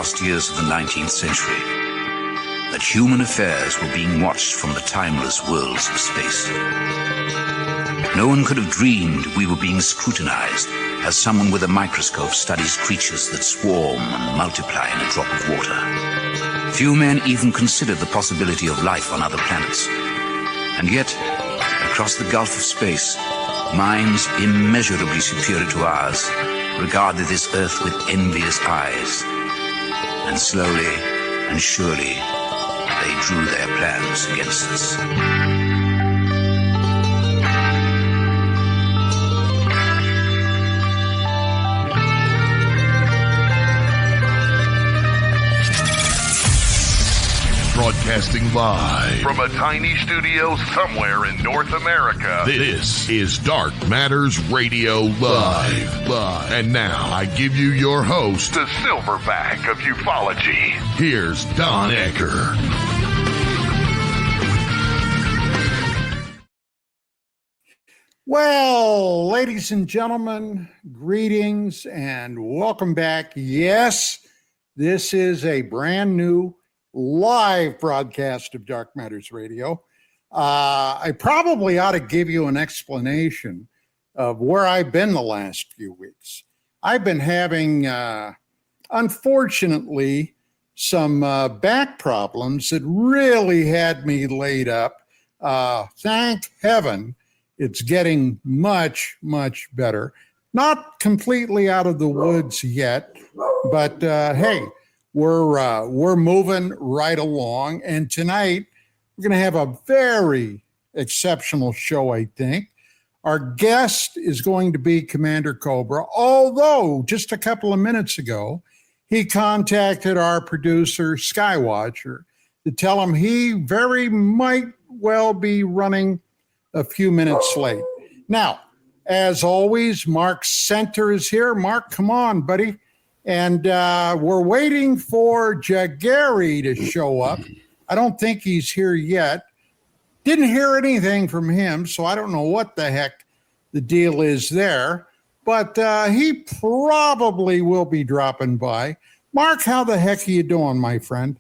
last years of the 19th century, that human affairs were being watched from the timeless worlds of space. No one could have dreamed we were being scrutinized as someone with a microscope studies creatures that swarm and multiply in a drop of water. Few men even considered the possibility of life on other planets. And yet, across the gulf of space, minds immeasurably superior to ours regarded this Earth with envious eyes. And slowly and surely, they drew their plans against us. Broadcasting live from a tiny studio somewhere in North America. This is Dark Matters Radio Live. And now I give you your host, the silverback of ufology. Here's Don Ecker. Well, ladies and gentlemen, greetings and welcome back. Yes, this is a brand new live broadcast of Dark Matters Radio. I probably ought to give you an explanation of where I've been the last few weeks. I've been having, unfortunately, some back problems that really had me laid up. Thank heaven it's getting much, much better. Not completely out of the woods yet, but hey, we're moving right along, and tonight we're going to have a very exceptional show, I think. Our guest is going to be Commander Cobra, although just a couple of minutes ago, he contacted our producer, Skywatcher, to tell him he very might well be running a few minutes late. Now, as always, Mark Center is here. Mark, come on, buddy. And we're waiting for Gerry to show up. I don't think he's here yet. Didn't hear anything from him, so I don't know what the heck the deal is there. But he probably will be dropping by. Mark, how the heck are you doing, my friend?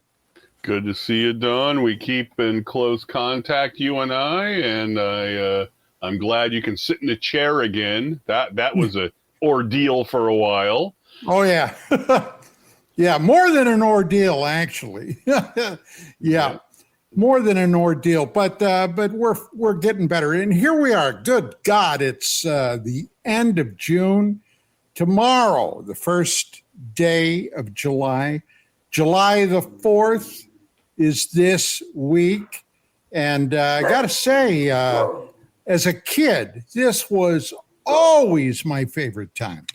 Good to see you, Don. We keep in close contact, you and I, and I'm glad you can sit in a chair again. That was an ordeal for a while. Oh, yeah. Yeah, more than an ordeal, actually. Yeah, more than an ordeal. But we're getting better. And here we are. Good God, it's the end of June. Tomorrow, the first day of July. July the 4th is this week. And I got to say, as a kid, this was always my favorite time.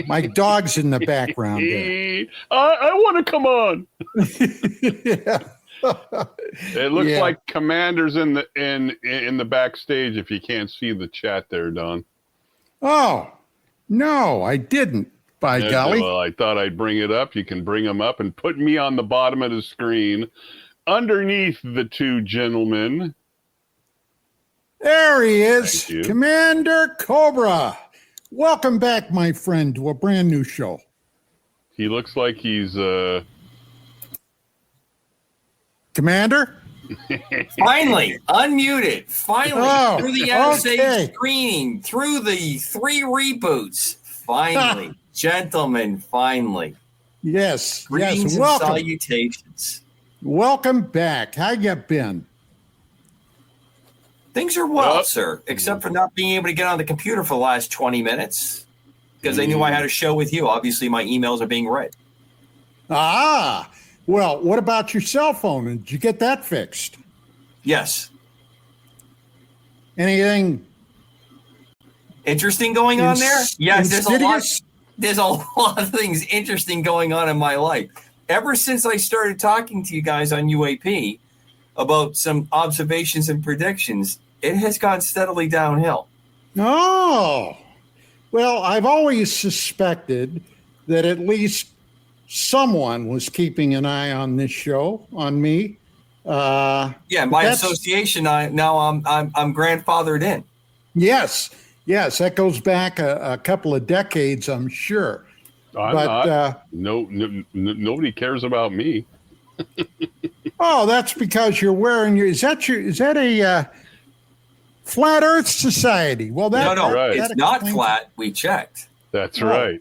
My dog's in the background there. I want to come on. Yeah. It looks like Commander's in the backstage. If you can't see the chat there, Don. Oh no, I didn't. By golly. Well, I thought I'd bring it up. You can bring him up and put me on the bottom of the screen, underneath the two gentlemen. There he is, Commander Cobra. Welcome back, my friend, to a brand new show. He looks like he's Commander? Finally, unmuted. Finally, through the NSA screening, through the 3 reboots. Finally, gentlemen, finally. Yes, Greetings and welcome. salutations. Welcome back. How you been? Things are well, sir, except for not being able to get on the computer for the last 20 minutes because they knew I had a show with you. Obviously, my emails are being read. Ah, well, what about your cell phone? Did you get that fixed? Yes. Anything interesting going on there? Yes, there's a lot of things interesting going on in my life. Ever since I started talking to you guys on UAP about some observations and predictions, it has gone steadily downhill. Oh, well, I've always suspected that at least someone was keeping an eye on this show, on me. By association, I'm grandfathered in. Yes, that goes back a couple of decades, I'm sure. I'm but not. Nobody cares about me. Oh, that's because you're wearing your. Is that a Flat Earth Society? Well, No, right. It's not flat. We checked. That's Oh. right.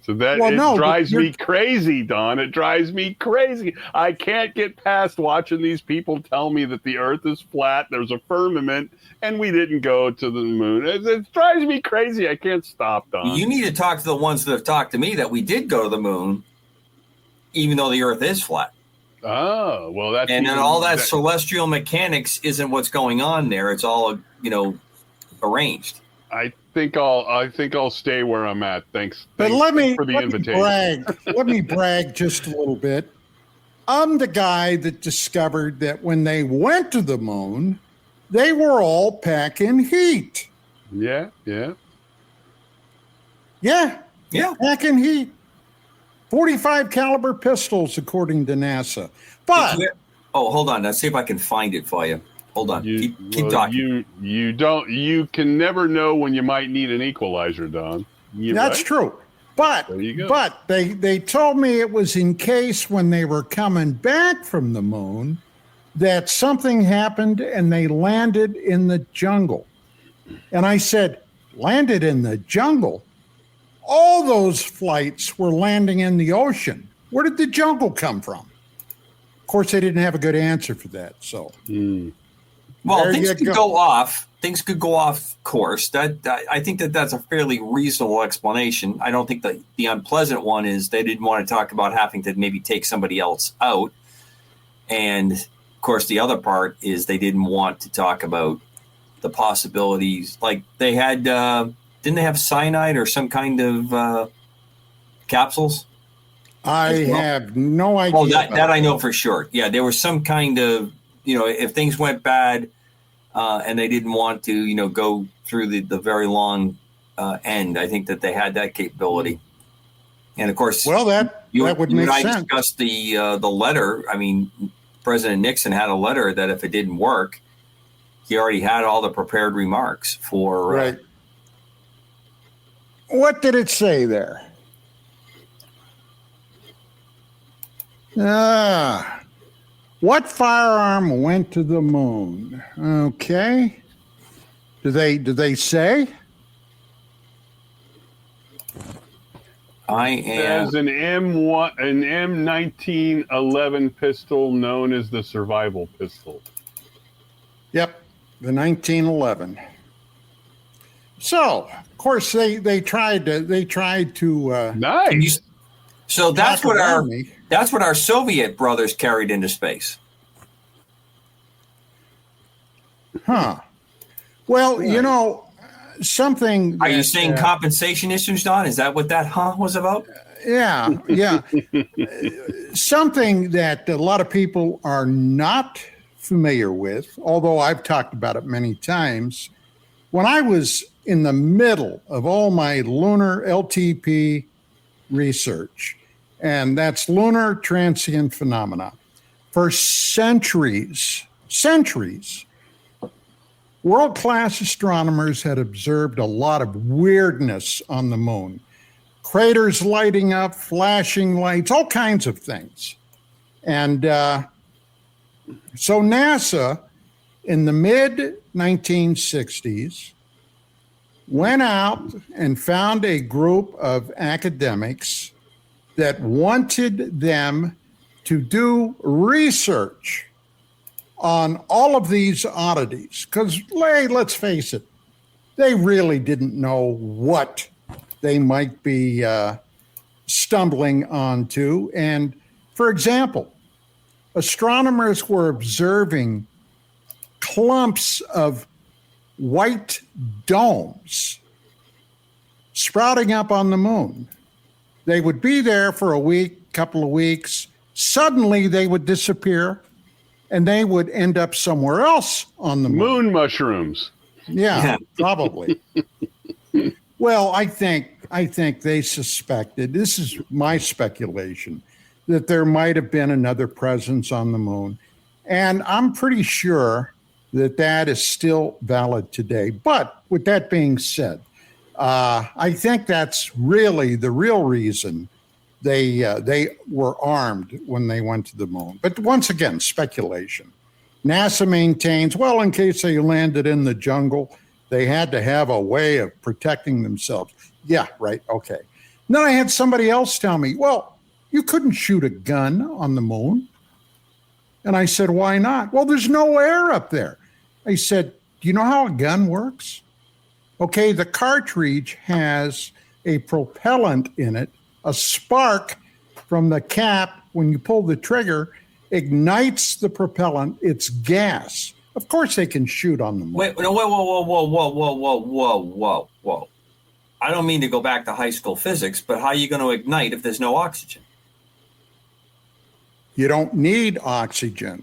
Drives me crazy, Don. It drives me crazy. I can't get past watching these people tell me that the Earth is flat, there's a firmament, and we didn't go to the moon. It drives me crazy. I can't stop, Don. You need to talk to the ones that have talked to me that we did go to the moon, even though the Earth is flat. Oh, well, that's... And then all that celestial mechanics isn't what's going on there. It's all, arranged. I think I'll stay where I'm at. Thanks But for the invitation. Let me brag just a little bit. I'm the guy that discovered that when they went to the moon, they were all packing heat. Yeah. Yeah, packing heat. 45 caliber pistols, according to NASA. But hold on. Let's see if I can find it for you. Hold on. Keep talking. You can never know when you might need an equalizer, Don. That's true. But there you go. But they told me it was in case when they were coming back from the moon that something happened and they landed in the jungle. And I said, landed in the jungle? All those flights were landing in the ocean. Where did the jungle come from? Of course, they didn't have a good answer for that. So, well, things could go off. Things could go off course. I think that's a fairly reasonable explanation. I don't think that the unpleasant one is they didn't want to talk about having to maybe take somebody else out. And of course, the other part is they didn't want to talk about the possibilities. Like they had, didn't they have cyanide or some kind of capsules? I have no idea. Oh, that I know for sure. Yeah, there was some kind of, if things went bad and they didn't want to, go through the very long end, I think that they had that capability. And of course, well, that would make sense. I discussed the letter. I mean, President Nixon had a letter that if it didn't work, he already had all the prepared remarks for. Right. What did it say there? What firearm went to the moon? Okay. Do they say? There's an M1911 pistol known as the survival pistol. Yep, the 1911. So, of course, they tried to. Nice. So that's what our Soviet brothers carried into space. Huh. Well, something. Are you saying compensation issues, Don? Is that what that was about? Yeah. Something that a lot of people are not familiar with, although I've talked about it many times. When I was in the middle of all my lunar LTP research, and that's lunar transient phenomena, for centuries, world-class astronomers had observed a lot of weirdness on the moon. Craters lighting up, flashing lights, all kinds of things. And so NASA, in the mid-1960s, went out and found a group of academics that wanted them to do research on all of these oddities. Because, let's face it, they really didn't know what they might be stumbling onto. And, for example, astronomers were observing clumps of white domes sprouting up on the moon. They would be there for a week, couple of weeks. Suddenly they would disappear and they would end up somewhere else on the moon. Moon mushrooms. Yeah, probably. Well, I think they suspected, this is my speculation, that there might have been another presence on the moon. And I'm pretty sure that is still valid today. But with that being said, I think that's really the real reason they were armed when they went to the moon. But once again, speculation. NASA maintains, well, in case they landed in the jungle, they had to have a way of protecting themselves. Yeah, right. Okay. And then I had somebody else tell me, well, you couldn't shoot a gun on the moon. And I said, why not? Well, there's no air up there. I said, do you know how a gun works? Okay, the cartridge has a propellant in it. A spark from the cap, when you pull the trigger, ignites the propellant. It's gas. Of course they can shoot on the moon. Whoa. I don't mean to go back to high school physics, but how are you going to ignite if there's no oxygen? You don't need oxygen.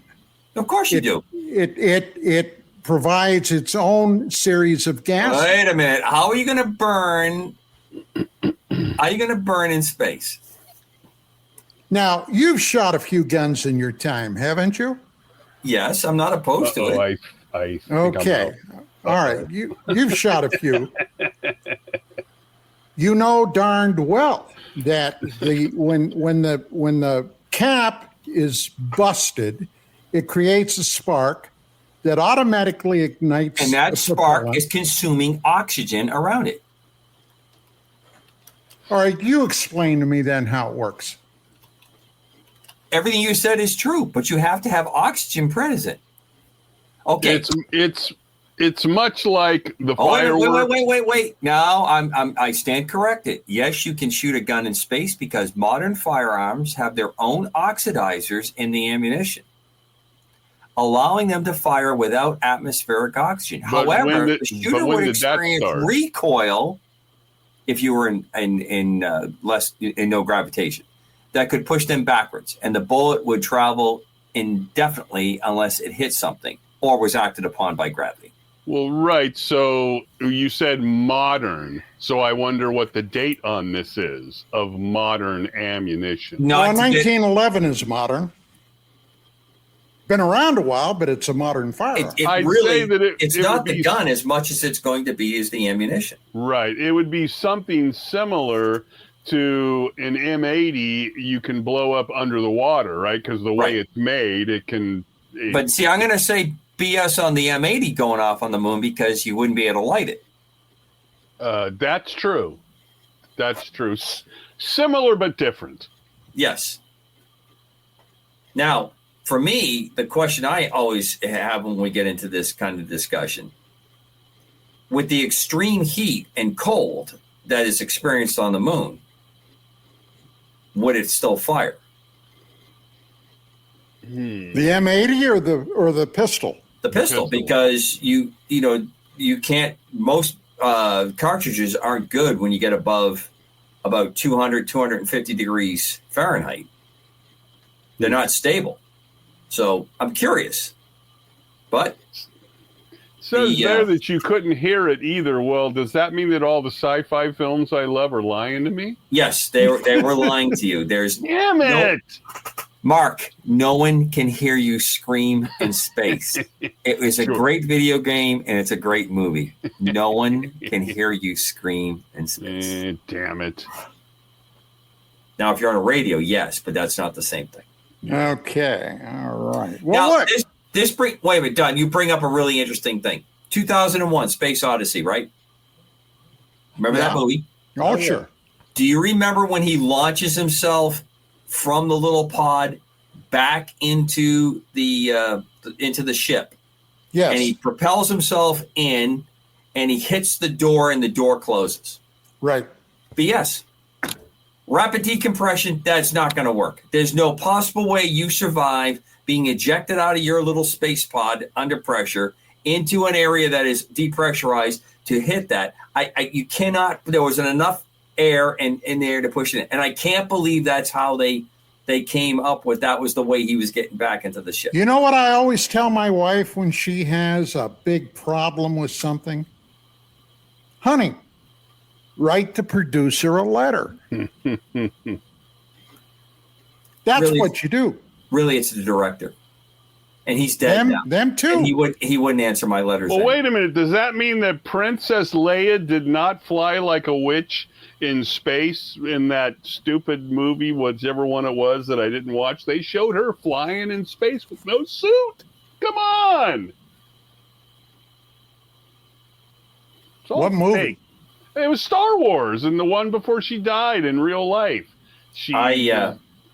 Of course you do. It provides its own series of gases. Wait a minute. How are you going to burn? How are you going to burn in space? Now, you've shot a few guns in your time, haven't you? Yes, I'm not opposed to it. I think okay. All right. You've shot a few. You know darned well that when the cap is busted, it creates a spark that automatically ignites. And that spark is consuming oxygen around it. All right, you explain to me then how it works. Everything you said is true, but you have to have oxygen present. Okay. It's much like the fireworks. Wait. Now I stand corrected. Yes, you can shoot a gun in space because modern firearms have their own oxidizers in the ammunition, allowing them to fire without atmospheric oxygen. However, the shooter would experience recoil if you were in no gravitation. That could push them backwards, and the bullet would travel indefinitely unless it hit something or was acted upon by gravity. Well, right. So you said modern. So I wonder what the date on this is of modern ammunition. No, 1911 is modern. Been around a while, but it's a modern firearm. It's not the gun as much as it's going to be is the ammunition. Right. It would be something similar to an M80 you can blow up under the water, right? Because the way it's made, it can... But see, I'm going to say BS on the M80 going off on the moon because you wouldn't be able to light it. That's true. That's true. Similar but different. Yes. Now, for me, the question I always have when we get into this kind of discussion, with the extreme heat and cold that is experienced on the moon, would it still fire? The M80 or the pistol? The pistol, because you can't. Most cartridges aren't good when you get above about 200, 250 degrees Fahrenheit. They're not stable. So I'm curious, but says there that you couldn't hear it either. Well, does that mean that all the sci-fi films I love are lying to me? Yes, they were lying to you. Damn it, Mark. No one can hear you scream in space. It was a great video game and it's a great movie. No one can hear you scream in space. Damn it. Now, if you're on a radio, yes, but that's not the same thing. Okay, all right. Well, now, look. wait a minute, Don, you bring up a really interesting thing. 2001, Space Odyssey, right? Remember that movie? Oh, sure. Do you remember when he launches himself from the little pod back into the ship? Yes. And he propels himself in, and he hits the door, and the door closes. Right. BS. Rapid decompression, that's not going to work. There's no possible way you survive being ejected out of your little space pod under pressure into an area that is depressurized to hit that. You cannot. There wasn't enough air in there to push it in. And I can't believe that's how they came up with that was the way he was getting back into the ship. You know what I always tell my wife when she has a big problem with something? Honey, write the producer a letter. That's really, what you do. Really, it's the director. And he's dead now. Them too. And he wouldn't answer my letters. Well, wait a minute. Does that mean that Princess Leia did not fly like a witch in space in that stupid movie, whichever one it was that I didn't watch? They showed her flying in space with no suit. Come on. What movie? Fake. It was Star Wars, and the one before she died in real life.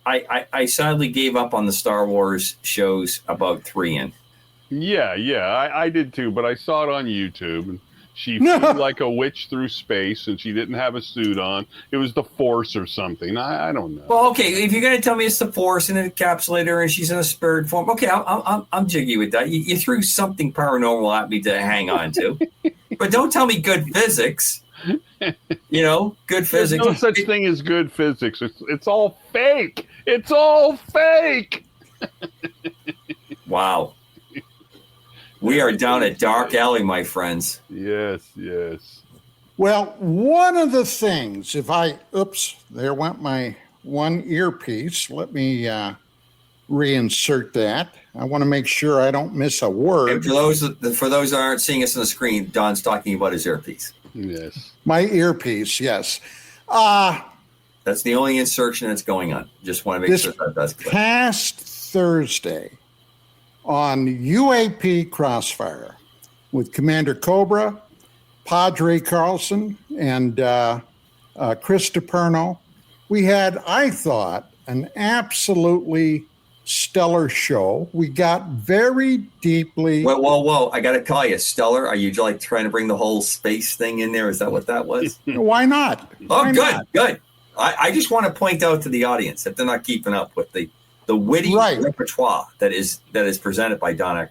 I sadly gave up on the Star Wars shows about 3 in. Yeah, I did too, but I saw it on YouTube. And she flew like a witch through space, and she didn't have a suit on. It was the Force or something. I don't know. Well, okay, if you're going to tell me it's the Force and an encapsulator and she's in a spirit form, okay, I'm jiggy with that. You threw something paranormal at me to hang on to. But don't tell me good physics. Good physics. There's no such thing as good physics. It's all fake. It's all fake. Wow. We are down a dark alley, my friends. Yes. Well, one of the things, there went my one earpiece. Let me reinsert that. I want to make sure I don't miss a word. And for those that aren't seeing us on the screen, Don's talking about his earpiece. Yes. My earpiece, yes. That's the only insertion that's going on. Just want to make sure that's clear. Past Thursday on UAP Crossfire with Commander Cobra, Padre Carlson, and Chris DiPerno, we had, I thought, an absolutely stellar show. We got very deeply. Whoa! I got to call you, stellar. Are you like trying to bring the whole space thing in there? Is that what that was? Why not? Oh, good. I just want to point out to the audience that they're not keeping up with the witty repertoire that is presented by Don Ecker.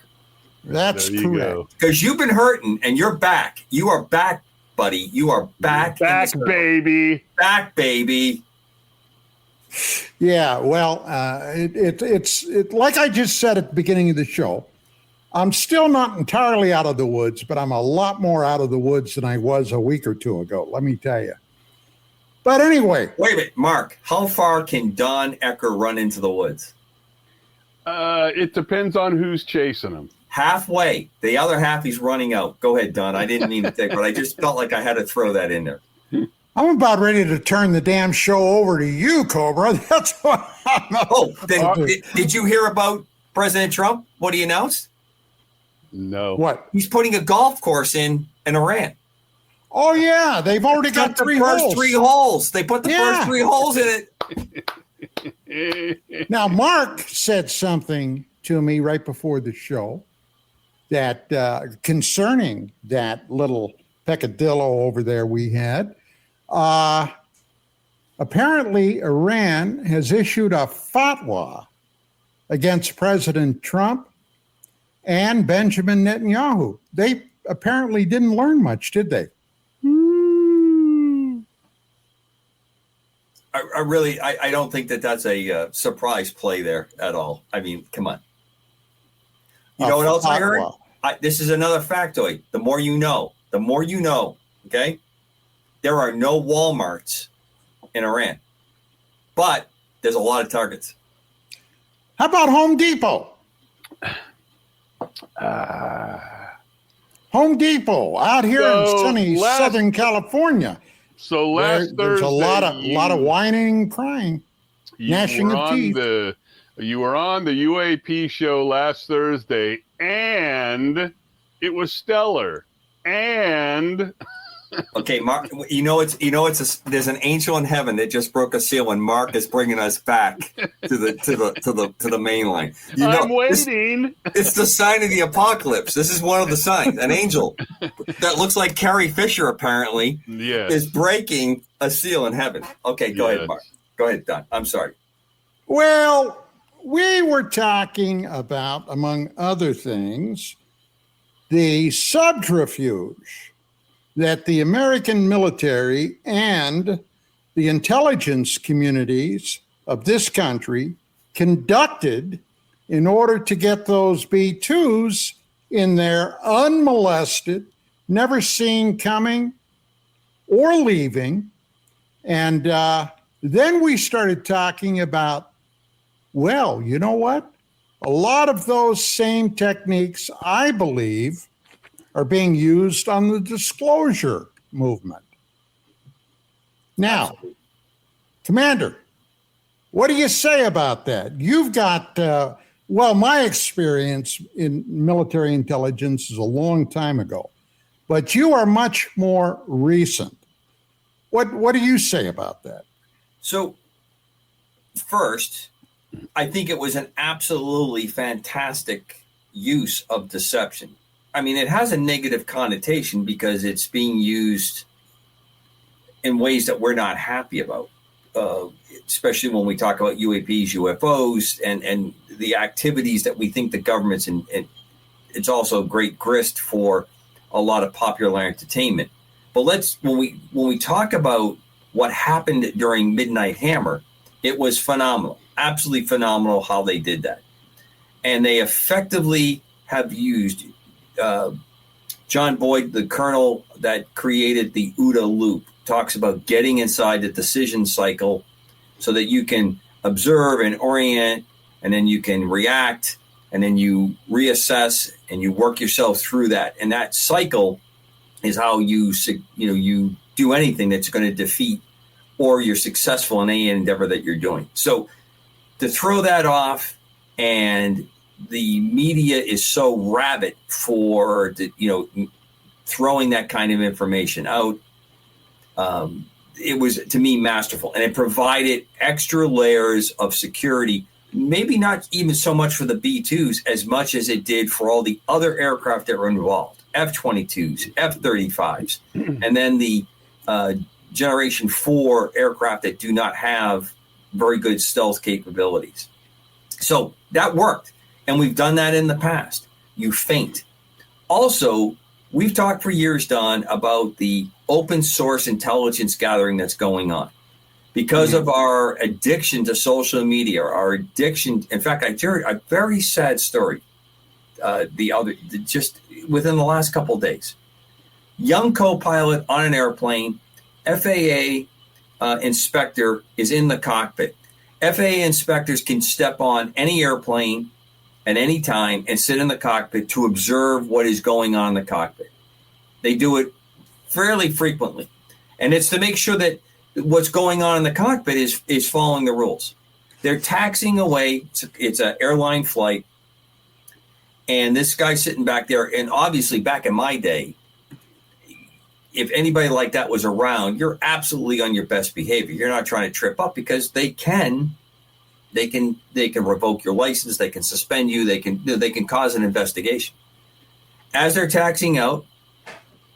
That's correct. Because you've been hurting and you're back. You are back, buddy. You are back. Back, baby. Back, baby. Yeah, well, it's like I just said at the beginning of the show. I'm still not entirely out of the woods, but I'm a lot more out of the woods than I was a week or two ago, let me tell you. But anyway. Wait a minute, Mark. How far can Don Ecker run into the woods? It depends on who's chasing him. Halfway. The other half he's running out. Go ahead, Don. I didn't mean to take, but I just felt like I had to throw that in there. I'm about ready to turn the damn show over to you, Cobra. That's what I'm did you hear about President Trump? What he announced? No. What? He's putting a golf course in Iran. Oh, yeah. They've already got the first 3 holes. They put the first 3 holes in it. Now, Mark said something to me right before the show that concerning that little peccadillo over there we had. Apparently, Iran has issued a fatwa against President Trump and Benjamin Netanyahu. They apparently didn't learn much, did they? I don't think that's a surprise play there at all. I mean, come on. You know what else I heard? This is another factoid. The more you know, okay? There are no Walmarts in Iran, but there's a lot of Targets. How about Home Depot? Home Depot out here in sunny Southern California. So last there's Thursday, a lot of whining and crying, gnashing of teeth. You were on the UAP show last Thursday, and it was stellar. And okay, Mark, there's an angel in heaven that just broke a seal, and Mark is bringing us back to the main line. I'm waiting. It's the sign of the apocalypse. This is one of the signs. An angel that looks like Carrie Fisher apparently is breaking a seal in heaven. Okay, go ahead, Mark. Go ahead, Don. I'm sorry. Well, we were talking about, among other things, the subterfuge that the American military and the intelligence communities of this country conducted in order to get those B-2s in there unmolested, never seen coming or leaving. And then we started talking about, well, you know what? A lot of those same techniques, I believe, are being used on the disclosure movement. Now, absolutely. Commander, what do you say about that? You've got, my experience in military intelligence is a long time ago, but you are much more recent. What do you say about that? So, first, I think it was an absolutely fantastic use of deception. I mean, it has a negative connotation because it's being used in ways that we're not happy about, especially when we talk about UAPs, UFOs, and the activities that we think the government's in. And it's also great grist for a lot of popular entertainment. But when we talk about what happened during Midnight Hammer, it was phenomenal. Absolutely phenomenal how they did that. And they effectively have used John Boyd, the colonel that created the OODA loop, talks about getting inside the decision cycle so that you can observe and orient, and then you can react, and then you reassess and you work yourself through that. And that cycle is how you do anything that's going to defeat or you're successful in any endeavor that you're doing. So to throw that off, and the media is so rabid for throwing that kind of information out, it was, to me, masterful. And it provided extra layers of security, maybe not even so much for the B-2s as much as it did for all the other aircraft that were involved, F-22s, F-35s, and then the Generation 4 aircraft that do not have very good stealth capabilities. So that worked. And we've done that in the past. You feint. Also, we've talked for years, Don, about the open source intelligence gathering that's going on. Because of our addiction to social media, our addiction. In fact, I heard a very sad story just within the last couple of days. Young co-pilot on an airplane, FAA inspector is in the cockpit. FAA inspectors can step on any airplane at any time and sit in the cockpit to observe what is going on in the cockpit. They do it fairly frequently. And it's to make sure that what's going on in the cockpit is following the rules. They're taxiing away. It's an airline flight. And this guy's sitting back there. And obviously, back in my day, if anybody like that was around, you're absolutely on your best behavior. You're not trying to trip up, because they can revoke your license. They can suspend you. They can cause an investigation. As they're taxiing out,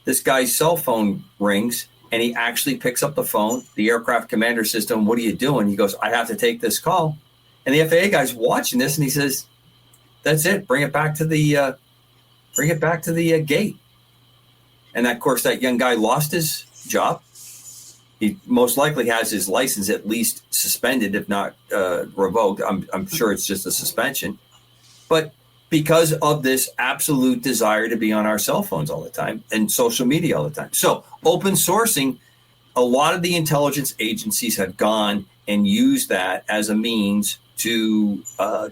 this guy's cell phone rings, and he actually picks up the phone. The aircraft commander says to him, "What are you doing?" He goes, "I have to take this call." And the FAA guy's watching this, and he says, "That's it. Bring it back to the gate." And of course, that young guy lost his job. He most likely has his license at least suspended, if not revoked. I'm sure it's just a suspension. But because of this absolute desire to be on our cell phones all the time and social media all the time. So open sourcing, a lot of the intelligence agencies have gone and used that as a means to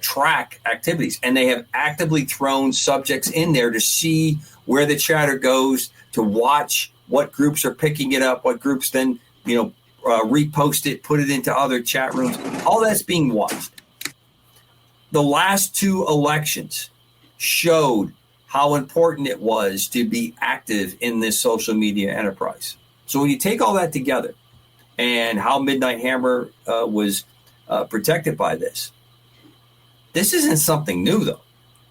track activities. And they have actively thrown subjects in there to see where the chatter goes, to watch what groups are picking it up, what groups then, repost it, put it into other chat rooms. All that's being watched. The last two elections showed how important it was to be active in this social media enterprise. So when you take all that together, and how Midnight Hammer was protected by this isn't something new, though.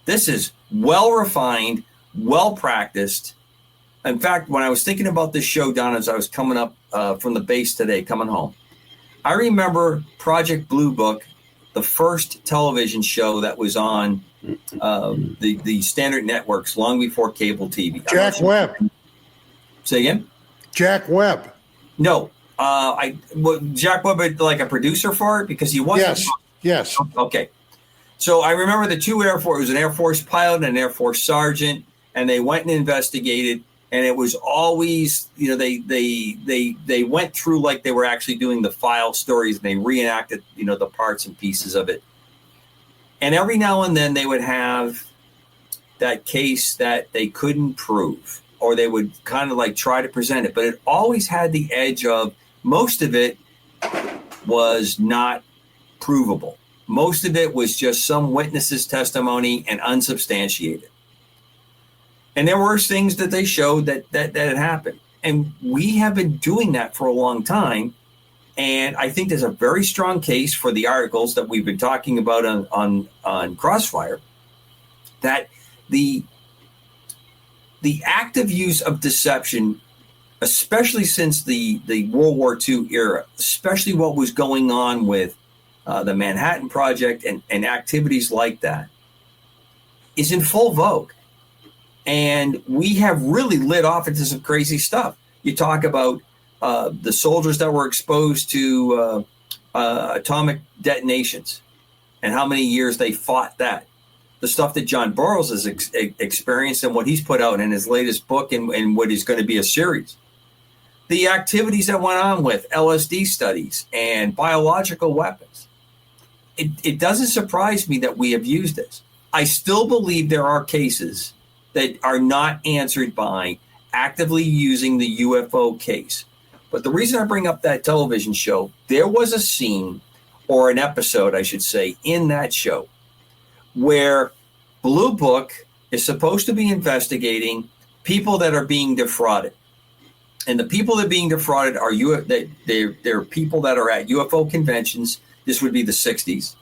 This is well-refined, well-practiced. In fact, when I was thinking about this show, Don, as I was coming up from the base today, coming home, I remember Project Blue Book, the first television show that was on the standard networks long before cable TV. Jack Webb. Say again? Jack Webb. No. Jack Webb, like a producer for it? Because he was. Yes. Okay. So I remember the two Air Force, it was an Air Force pilot and an Air Force sergeant, and they went and investigated. And it was always, they went through like they were actually doing the file stories, and they reenacted, the parts and pieces of it. And every now and then they would have that case that they couldn't prove, or they would kind of like try to present it. But it always had the edge of most of it was not provable. Most of it was just some witness's testimony and unsubstantiated. And there were things that they showed that had happened. And we have been doing that for a long time. And I think there's a very strong case for the articles that we've been talking about on Crossfire, that the active use of deception, especially since the World War II era, especially what was going on with the Manhattan Project and activities like that, is in full vogue. And we have really lit off into some crazy stuff. You talk about the soldiers that were exposed to atomic detonations and how many years they fought that. The stuff that John Burroughs has experienced and what he's put out in his latest book and what is going to be a series. The activities that went on with LSD studies and biological weapons. It doesn't surprise me that we have used this. I still believe there are cases that are not answered by actively using the UFO case. But the reason I bring up that television show, there was a scene, or an episode, I should say, in that show where Blue Book is supposed to be investigating people that are being defrauded. And the people that are being defrauded are they're people that are at UFO conventions. This would be the 60s.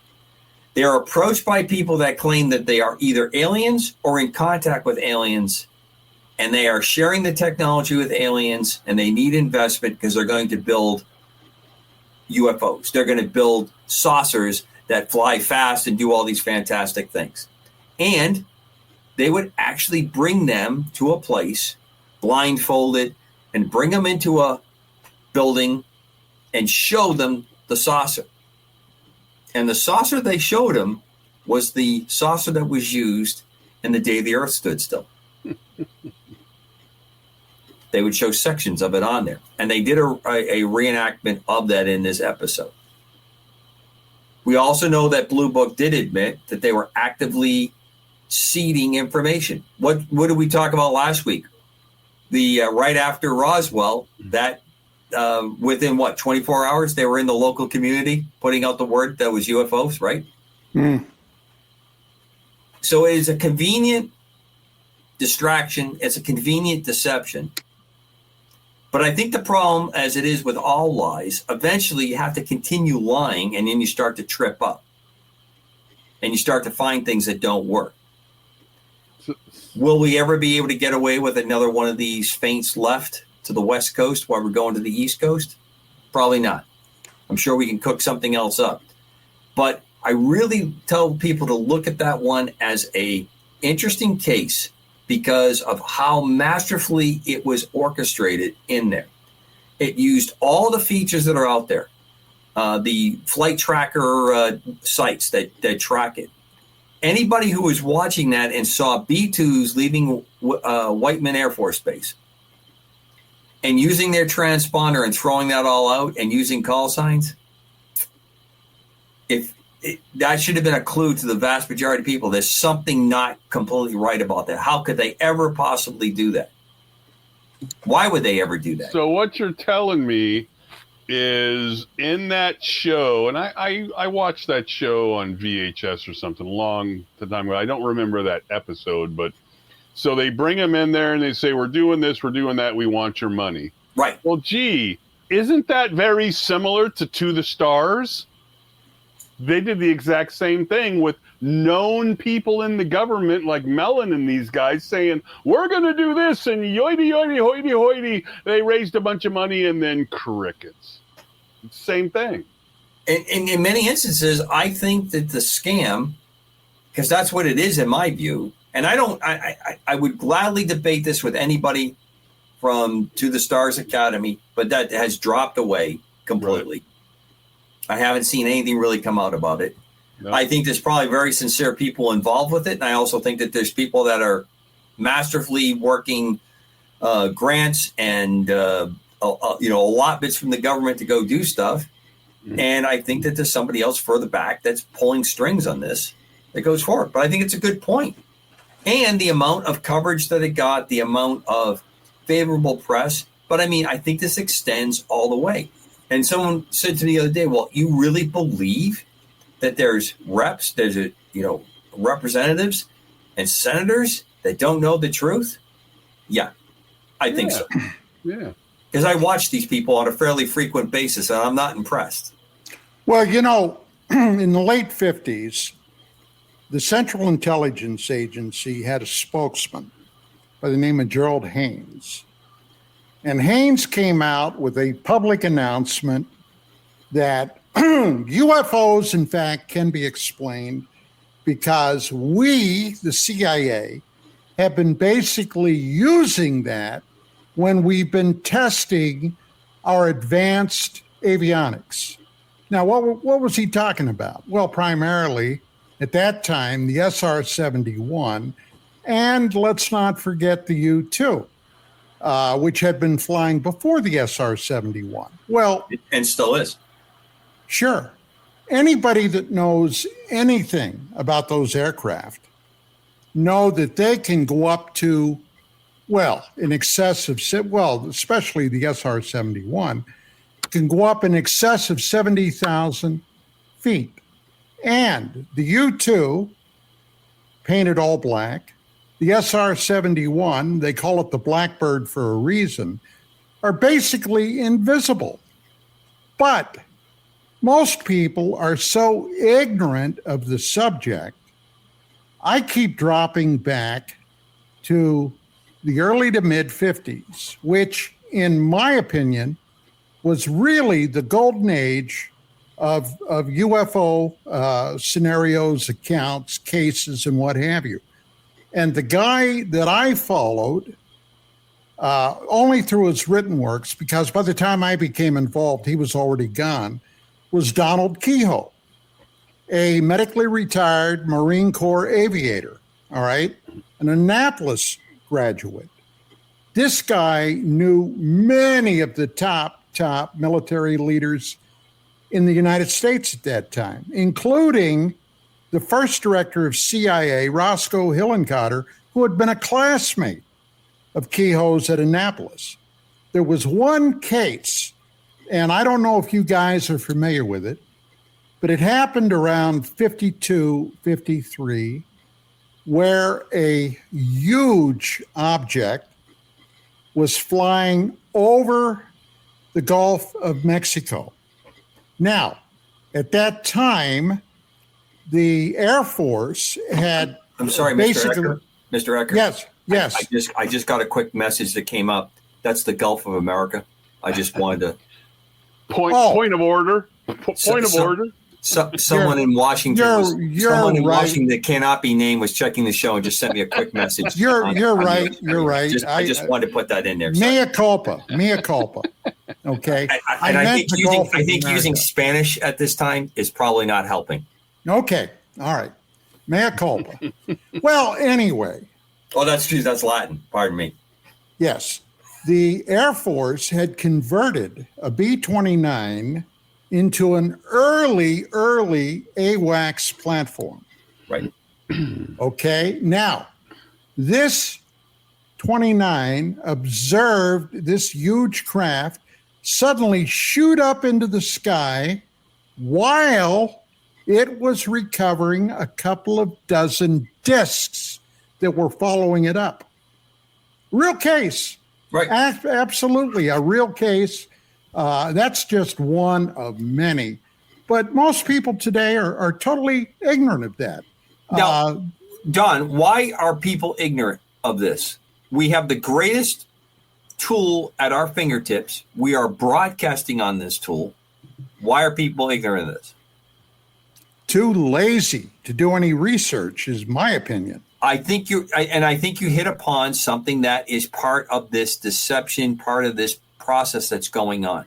They are approached by people that claim that they are either aliens or in contact with aliens, and they are sharing the technology with aliens, and they need investment because they're going to build UFOs. They're going to build saucers that fly fast and do all these fantastic things. And they would actually bring them to a place, blindfolded, and bring them into a building and show them the saucer. And the saucer they showed him was the saucer that was used in the day the Earth stood still. They would show sections of it on there. And they did a reenactment of that in this episode. We also know that Blue Book did admit that they were actively seeding information. What did we talk about last week? The right after Roswell, that within 24 hours, they were in the local community putting out the word that was UFOs, right? Mm. So it is a convenient distraction. It's a convenient deception. But I think the problem, as it is with all lies, eventually you have to continue lying, and then you start to trip up. And you start to find things that don't work. Will we ever be able to get away with another one of these feints left to the West Coast while we're going to the East Coast? Probably not. I'm sure we can cook something else up. But I really tell people to look at that one as a interesting case because of how masterfully it was orchestrated in there. It used all the features that are out there. The flight tracker sites that track it. Anybody who was watching that and saw B-2s leaving Whiteman Air Force Base and using their transponder and throwing that all out and using call signs, that should have been a clue to the vast majority of people. There's something not completely right about that. How could they ever possibly do that? Why would they ever do that? So what you're telling me is in that show, and I watched that show on VHS or something long time ago. I don't remember that episode, but so they bring them in there and they say, we're doing this, we're doing that, we want your money. Right. Well, gee, isn't that very similar to the Stars? They did the exact same thing with known people in the government like Mellon and these guys saying, we're going to do this, and yoity, yoity, hoity, hoity. They raised a bunch of money and then crickets. Same thing. And in many instances, I think that the scam, because that's what it is in my view, and I would gladly debate this with anybody from To the Stars Academy, but that has dropped away completely. Right. I haven't seen anything really come out about it. No. I think there's probably very sincere people involved with it. And I also think that there's people that are masterfully working grants and, allotments from the government to go do stuff. Mm-hmm. And I think that there's somebody else further back that's pulling strings on this. that goes forward. But I think it's a good point. And the amount of coverage that it got, the amount of favorable press. But I mean, I think this extends all the way. And someone said to me the other day, well, you really believe that there's representatives and senators that don't know the truth? Yeah, I think so. Yeah. Because I watch these people on a fairly frequent basis, and I'm not impressed. Well, in the late 50s, the Central Intelligence Agency had a spokesman by the name of Gerald Haynes. And Haynes came out with a public announcement that UFOs, in fact, can be explained because we, the CIA, have been basically using that when we've been testing our advanced avionics. Now, what was he talking about? Well, primarily, at that time, the SR-71, and let's not forget the U-2, which had been flying before the SR-71. Well, and still is. Sure. Anybody that knows anything about those aircraft know that they can go up to, in excess of, especially the SR-71, can go up in excess of 70,000 feet. And the U-2, painted all black, the SR-71, they call it the Blackbird for a reason, are basically invisible. But most people are so ignorant of the subject, I keep dropping back to the early to mid 50s, which, in my opinion, was really the golden age of UFO scenarios, accounts, cases, and what have you. And the guy that I followed, only through his written works, because by the time I became involved, he was already gone, was Donald Kehoe, a medically retired Marine Corps aviator, all right, an Annapolis graduate. This guy knew many of the top military leaders in the United States at that time, including the first director of CIA, Roscoe Hillenkotter, who had been a classmate of Kehoe's at Annapolis. There was one case, and I don't know if you guys are familiar with it, but it happened around 52, 53, where a huge object was flying over the Gulf of Mexico. Now, at that time, the Air Force had... I'm sorry, Mr. Ecker. Yes. I just got a quick message that came up. That's the Gulf of America. I just wanted to... Point of order. Point of order. Someone in Washington, Washington that cannot be named was checking the show and just sent me a quick message. You're right. I just wanted to put that in there. Mea culpa. Okay. I think using Spanish at this time is probably not helping. Okay. All right. Mea culpa. Well, anyway. Oh, that's true. That's Latin. Pardon me. Yes. The Air Force had converted a B-29 into an early AWACS platform. Right. Okay. Now, this 29 observed this huge craft suddenly shoot up into the sky while it was recovering a couple of dozen discs that were following it up. Real case. Right. Absolutely. A real case. That's just one of many. But most people today are totally ignorant of that. Now, Don, why are people ignorant of this? We have the greatest tool at our fingertips. We are broadcasting on this tool. Why are people ignorant of this? Too lazy to do any research is my opinion. I think you hit upon something that is part of this deception, part of this process that's going on.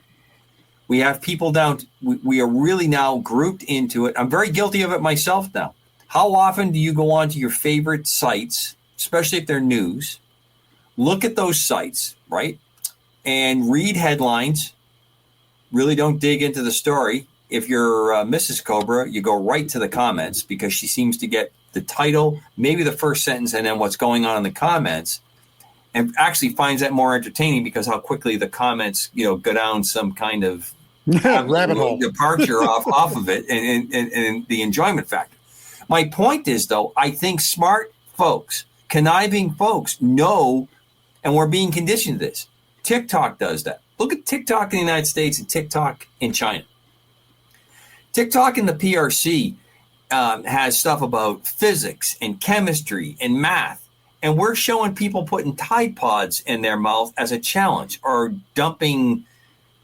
We have people down. We are really now grouped into it. I'm very guilty of it myself now. How often do you go on to your favorite sites, especially if they're news, look at those sites, right, and read headlines, really don't dig into the story. If you're Mrs. Cobra, you go right to the comments because she seems to get the title, maybe the first sentence, and then what's going on in the comments, and actually finds that more entertaining because how quickly the comments, go down some kind of rabbit hole departure off of it and the enjoyment factor. My point is, though, I think smart folks, conniving folks know, and we're being conditioned to this. TikTok does that. Look at TikTok in the United States and TikTok in China. TikTok in the PRC has stuff about physics and chemistry and math. And we're showing people putting Tide Pods in their mouth as a challenge, or dumping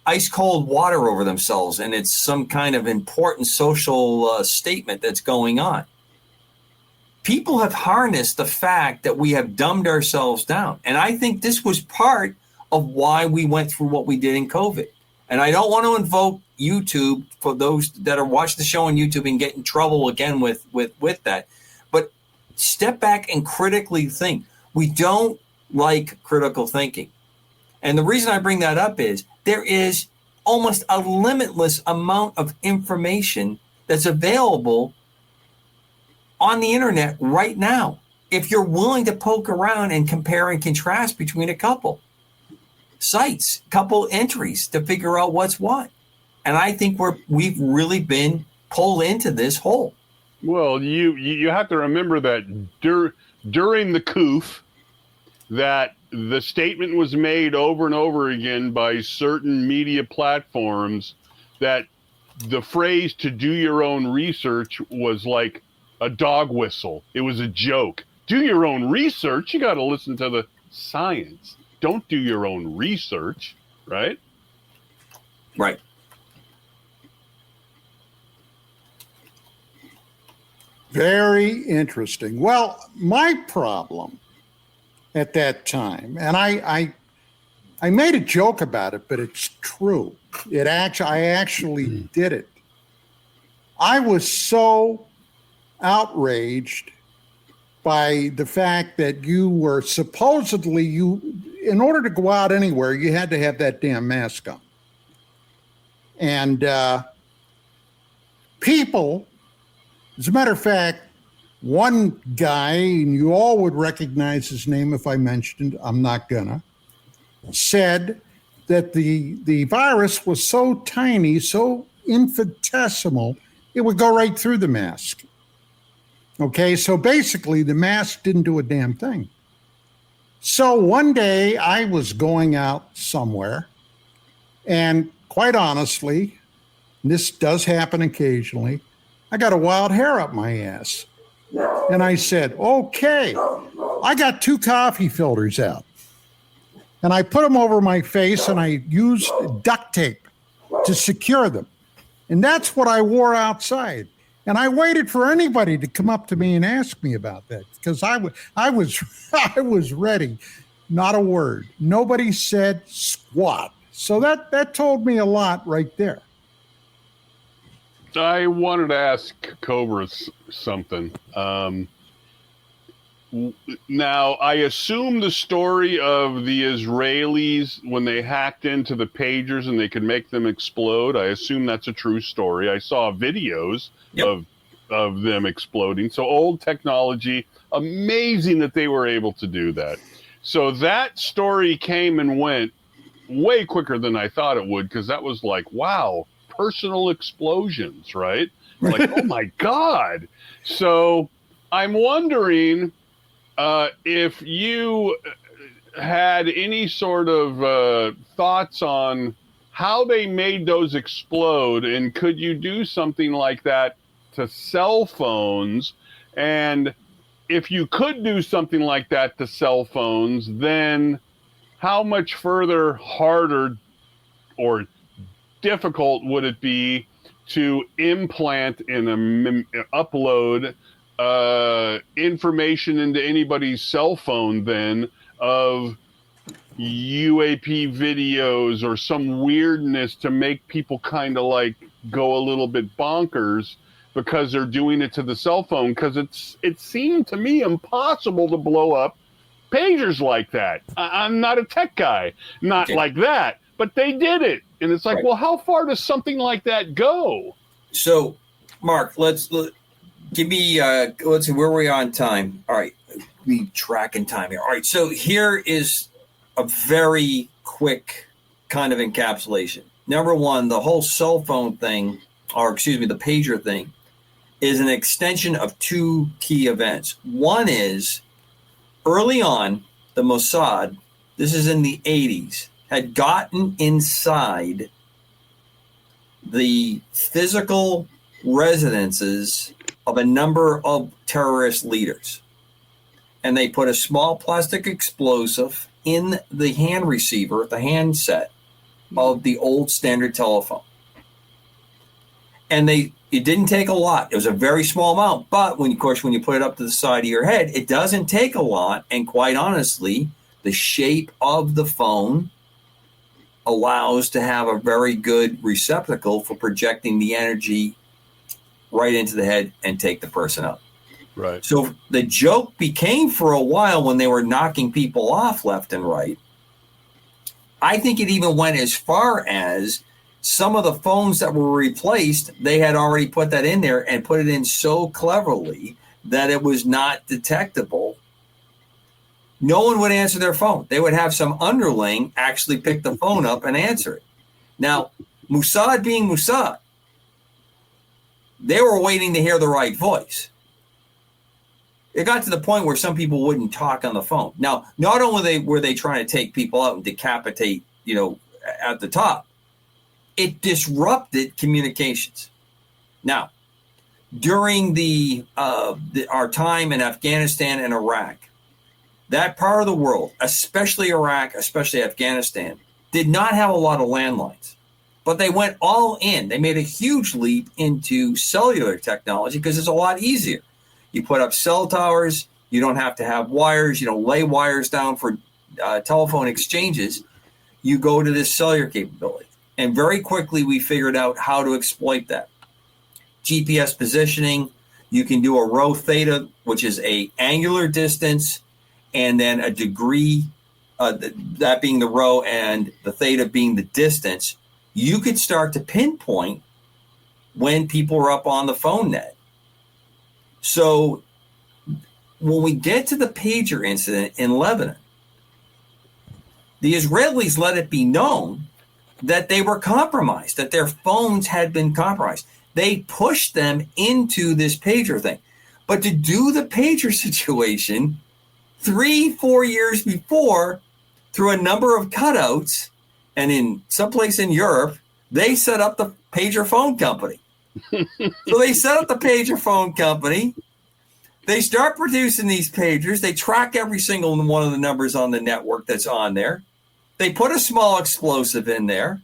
ice cold water over themselves. And it's some kind of important social statement that's going on. People have harnessed the fact that we have dumbed ourselves down. And I think this was part of why we went through what we did in COVID. And I don't want to invoke YouTube for those that are watching the show on YouTube and get in trouble again with that. But step back and critically think. We don't like critical thinking. And the reason I bring that up is there is almost a limitless amount of information that's available on the internet right now, if you're willing to poke around and compare and contrast between a couple sites, couple entries to figure out what's what. And I think we've really been pulled into this hole. Well, you have to remember that during the COOF, that the statement was made over and over again by certain media platforms that the phrase "to do your own research" was like a dog whistle. It was a joke. Do your own research. You got to listen to the science. Don't do your own research, right? Right. Very interesting. Well, my problem at that time, and I made a joke about it, but it's true. I actually did it. I was so outraged by the fact that you were supposedly, in order to go out anywhere, you had to have that damn mask on. And people, as a matter of fact, one guy, and you all would recognize his name if I mentioned it, I'm not gonna, said that the virus was so tiny, so infinitesimal, it would go right through the mask. Okay, so basically the mask didn't do a damn thing. So one day I was going out somewhere, and quite honestly, and this does happen occasionally, I got a wild hair up my ass. And I said, okay, I got 2 coffee filters out. And I put them over my face, and I used duct tape to secure them. And that's what I wore outside. And I waited for anybody to come up to me and ask me about that, because I was ready. Not a word. Nobody said squat. So that told me a lot right there. I wanted to ask Cobra something. Now, I assume the story of the Israelis when they hacked into the pagers and they could make them explode, I assume that's a true story. I saw videos of them exploding. So old technology, amazing that they were able to do that. So that story came and went way quicker than I thought it would, because that was like, wow, personal explosions, right? Like, oh my God. So I'm wondering if you had any sort of thoughts on how they made those explode, and could you do something like that to cell phones? And if you could do something like that to cell phones, then how much further harder or difficult would it be to implant and upload information into anybody's cell phone then of UAP videos or some weirdness to make people kind of like go a little bit bonkers because they're doing it to the cell phone? Because it seemed to me impossible to blow up pagers like that. I'm not a tech guy, not like that, but they did it. And it's like, well, how far does something like that go? So, Mark, Give me, let's see, where are we on time? All right, we tracking time here. All right, so here is a very quick kind of encapsulation. Number one, the whole cell phone thing, or excuse me, the pager thing, is an extension of two key events. One is early on, the Mossad, this is in the 80s, had gotten inside the physical residences of a number of terrorist leaders. And they put a small plastic explosive in the hand receiver, the handset of the old standard telephone. And it didn't take a lot. It was a very small amount. But when you put it up to the side of your head, it doesn't take a lot. And quite honestly, the shape of the phone allows to have a very good receptacle for projecting the energy right into the head and take the person out. Right. So the joke became for a while when they were knocking people off left and right. I think it even went as far as some of the phones that were replaced, they had already put that in there and put it in so cleverly that it was not detectable. No one would answer their phone. They would have some underling actually pick the phone up and answer it. Now, Mossad being Mossad, they were waiting to hear the right voice. It got to the point where some people wouldn't talk on the phone. Now, not only were they trying to take people out and decapitate, at the top, it disrupted communications. Now, during our time in Afghanistan and Iraq, that part of the world, especially Iraq, especially Afghanistan, did not have a lot of landlines. But they went all in. They made a huge leap into cellular technology because it's a lot easier. You put up cell towers. You don't have to have wires. You don't lay wires down for telephone exchanges. You go to this cellular capability. And very quickly, we figured out how to exploit that. GPS positioning. You can do a rho theta, which is a angular distance, and then a degree, that being the rho and the theta being the distance. You could start to pinpoint when people are up on the phone net. So when we get to the pager incident in Lebanon, the Israelis let it be known that they were compromised, that their phones had been compromised. They pushed them into this pager thing. But to do the pager situation 3-4 years before, through a number of cutouts, and in someplace in Europe, they set up the pager phone company. So they set up the pager phone company. They start producing these pagers. They track every single one of the numbers on the network that's on there. They put a small explosive in there.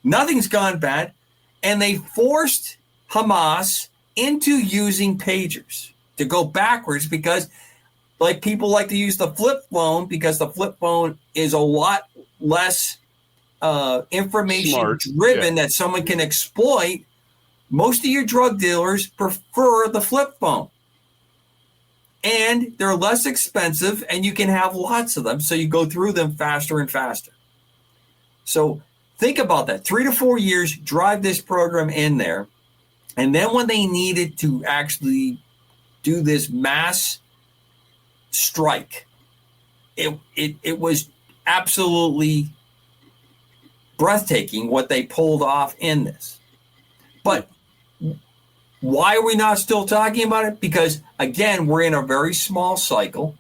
Nothing's gone bad. And they forced Hamas into using pagers to go backwards because people like to use the flip phone because the flip phone is a lot less information driven that someone can exploit. Most of your drug dealers prefer the flip phone. And they're less expensive and you can have lots of them. So you go through them faster and faster. So think about that. 3 to 4 years, drive this program in there. And then when they needed to actually do this mass strike, it was absolutely breathtaking what they pulled off in this. But why are we not still talking about it? Because, again, we're in a very small cycle.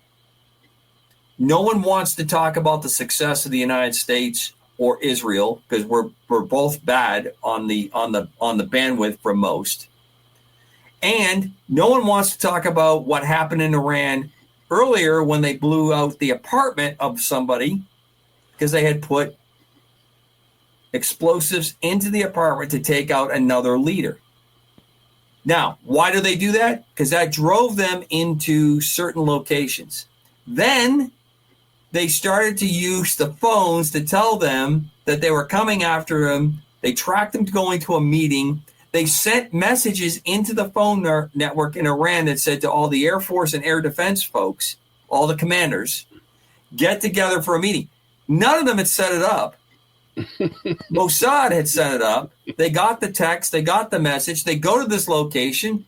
No one wants to talk about the success of the United States or Israel because we're both bad on the bandwidth for most. And no one wants to talk about what happened in Iran earlier when they blew out the apartment of somebody because they had put explosives into the apartment to take out another leader. Now, why do they do that? Because that drove them into certain locations. Then they started to use the phones to tell them that they were coming after them. They tracked them to going to a meeting. They sent messages into the phone network in Iran that said to all the Air Force and Air Defense folks, all the commanders, get together for a meeting. None of them had set it up. Mossad had set it up. They got the text. They got the message. They go to this location,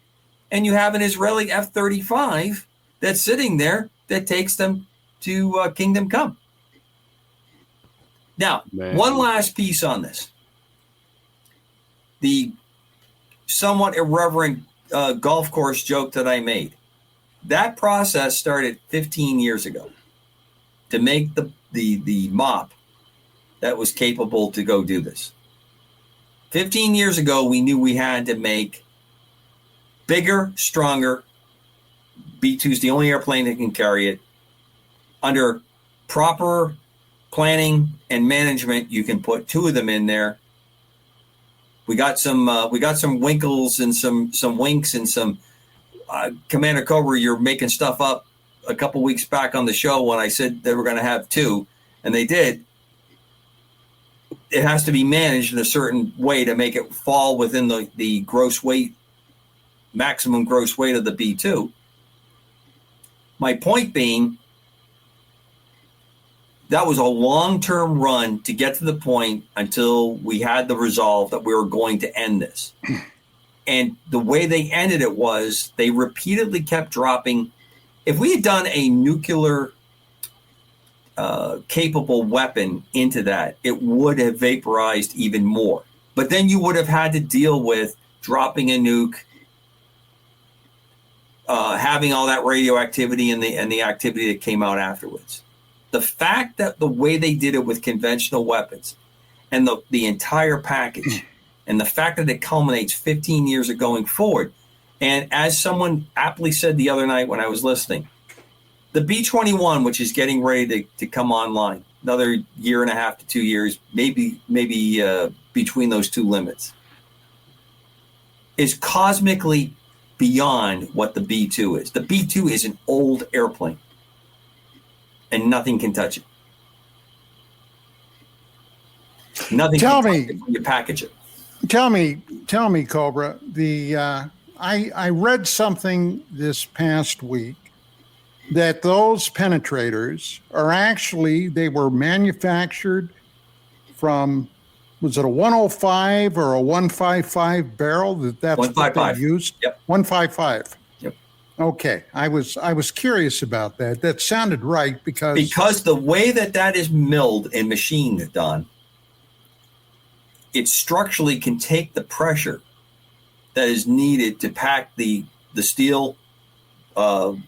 and you have an Israeli F-35 that's sitting there that takes them to Kingdom Come. Now, one last piece on this. The somewhat irreverent golf course joke that I made. That process started 15 years ago to make the mop that was capable to go do this. 15 years ago, we knew we had to make bigger, stronger. B-2 is the only airplane that can carry it. Under proper planning and management, you can put 2 of them in there. We got some winkles and some winks and some Commander Cobra. You're making stuff up. A couple weeks back on the show when I said they were going to have 2, and they did. It has to be managed in a certain way to make it fall within the gross weight, maximum gross weight of the B-2. My point being, that was a long-term run to get to the point until we had the resolve that we were going to end this. And the way they ended it was they repeatedly kept dropping. If we had done a nuclear capable weapon into that, it would have vaporized even more. But then you would have had to deal with dropping a nuke, having all that radioactivity and the activity that came out afterwards. The fact that the way they did it with conventional weapons and the entire package and the fact that it culminates 15 years of going forward. And as someone aptly said the other night when I was listening, the B-21, which is getting ready to come online, another year and a half to 2 years, maybe between those two limits, is cosmically beyond what the B-2 is. The B-2 is an old airplane, and nothing can touch it. Nothing can touch it when you package it. Tell me, Cobra, I read something this past week that those penetrators are actually, they were manufactured from, was it a 105 or a 155 barrel? That's 155. What they used? Yep. 155. Yep. Okay. I was curious about that. That sounded right because the way that is milled and machined, Don, it structurally can take the pressure that is needed to pack the steel the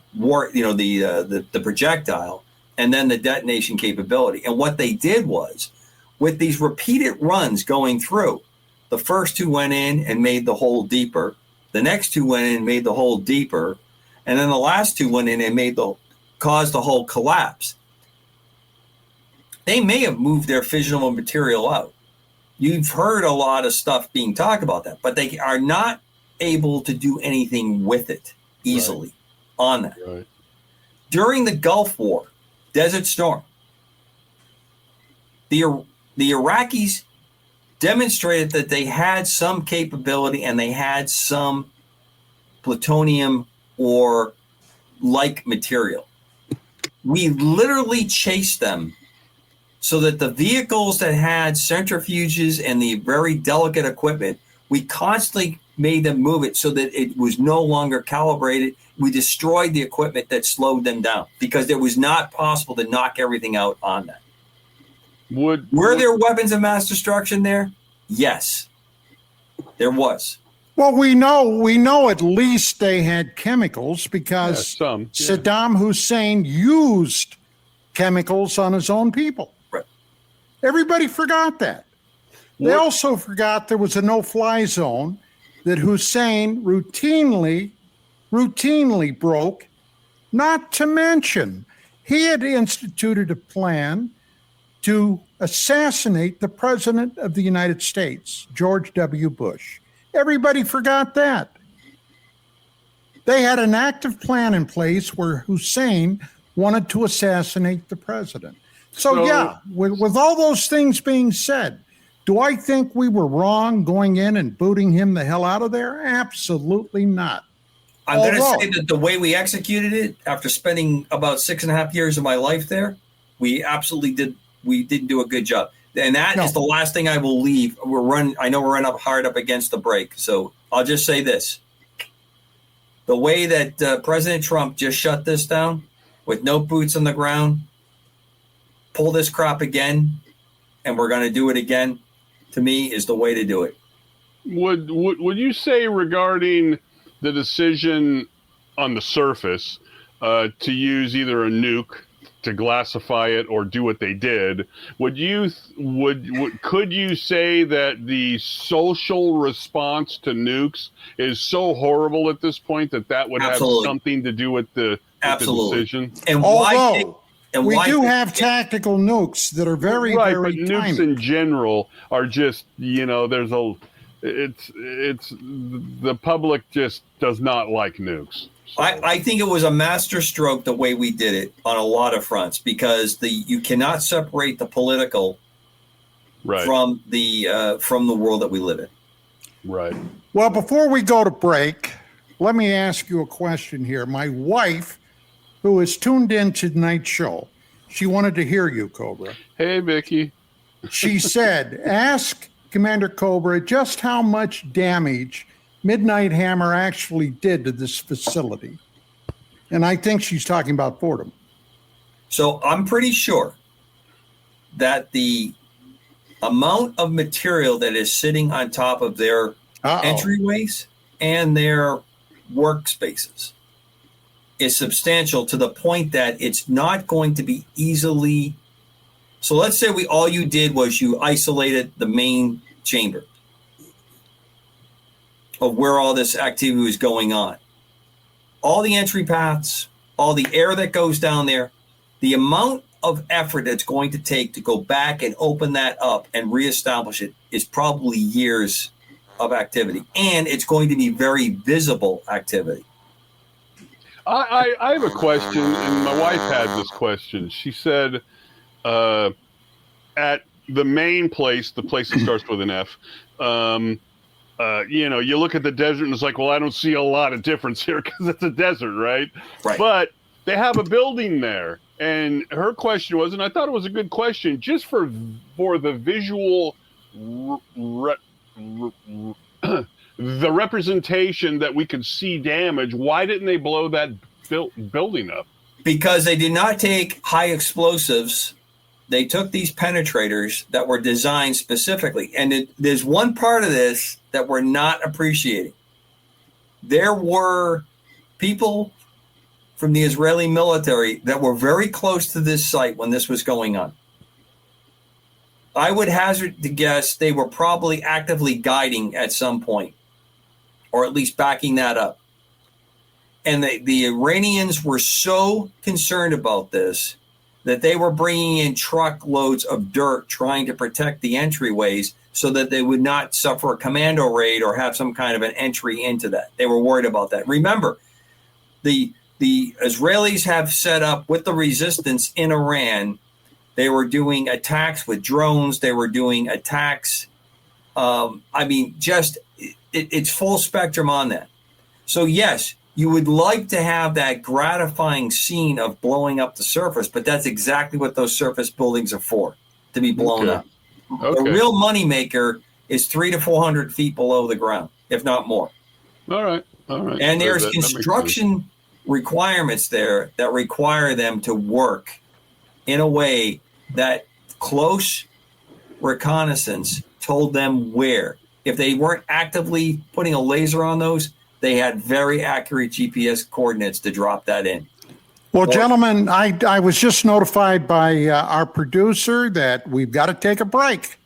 projectile and then the detonation capability. And what they did was, with these repeated runs going through, the first 2 went in and made the hole deeper. The next 2 went in and made the hole deeper. And then the last 2 went in and caused the whole collapse. They may have moved their fissionable material out. You've heard a lot of stuff being talked about that, but they are not able to do anything with it easily on that. Right. During the Gulf War, Desert Storm, the Iraqis demonstrated that they had some capability and they had some plutonium or like material. We literally chased them so that the vehicles that had centrifuges and the very delicate equipment, we constantly made them move it so that it was no longer calibrated. We destroyed the equipment that slowed them down because it was not possible to knock everything out on that. Were there weapons of mass destruction there? Yes, there was. Well, we know at least they had chemicals because Saddam Hussein used chemicals on his own people. Right. Everybody forgot that. They also forgot there was a no-fly zone that Hussein routinely broke, not to mention he had instituted a plan to assassinate the President of the United States, George W. Bush. Everybody forgot that. They had an active plan in place where Hussein wanted to assassinate the president. So with all those things being said, do I think we were wrong going in and booting him the hell out of there? Absolutely not. I'm going to say that the way we executed it, after spending about 6.5 years of my life there, we absolutely did. We didn't do a good job. And that is the last thing I will leave. I know we're running up hard up against the break. So I'll just say this. the way that President Trump just shut this down with no boots on the ground, pull this crap again, and we're going to do it again, to me, is the way to do it. Would you say regarding the decision on the surface to use either a nuke to glassify it or do what they did, could you say that the social response to nukes is so horrible at this point that would have something to do with the decision? And we do have tactical nukes that are very, right, very but nukes tiny. in general are just, it's the public just does not like nukes. So. I think it was a masterstroke the way we did it on a lot of fronts, because you cannot separate the political from the world that we live in. Right. Well, before we go to break, let me ask you a question here. My wife, who is tuned in to tonight's show, she wanted to hear you, Cobra. Hey, Vicky. She said, ask Commander Cobra just how much damage Midnight Hammer actually did to this facility. And I think she's talking about Fordham. So I'm pretty sure that the amount of material that is sitting on top of their entryways and their workspaces is substantial to the point that it's not going to be easily. So let's say all you did was you isolated the main chamber of where all this activity was going on. All the entry paths, all the air that goes down there, the amount of effort that's going to take to go back and open that up and reestablish it is probably years of activity. And it's going to be very visible activity. I have a question, and my wife had this question. She said, at the main place, the place that starts with an F, you look at the desert and it's like, well, I don't see a lot of difference here because it's a desert, right? Right. But they have a building there. And her question was, and I thought it was a good question, just for the visual, the representation that we could see damage, why didn't they blow that building up? Because they did not take high explosives. They took these penetrators that were designed specifically. And there's one part of this that we're not appreciating. There were people from the Israeli military that were very close to this site when this was going on. I would hazard to guess they were probably actively guiding at some point, or at least backing that up. And the Iranians were so concerned about this that they were bringing in truckloads of dirt trying to protect the entryways so that they would not suffer a commando raid or have some kind of an entry into that. They were worried about that. Remember, the Israelis have set up with the resistance in Iran. They were doing attacks with drones. They were doing attacks. It's full spectrum on that. So, yes, you would like to have that gratifying scene of blowing up the surface, but that's exactly what those surface buildings are for, to be blown up. Okay. The real moneymaker is 300 to 400 feet below the ground, if not more. All right. And there's construction requirements there that require them to work in a way that close reconnaissance told them where. If they weren't actively putting a laser on those, they had very accurate GPS coordinates to drop that in. Well, gentlemen, I was just notified by our producer that we've got to take a break.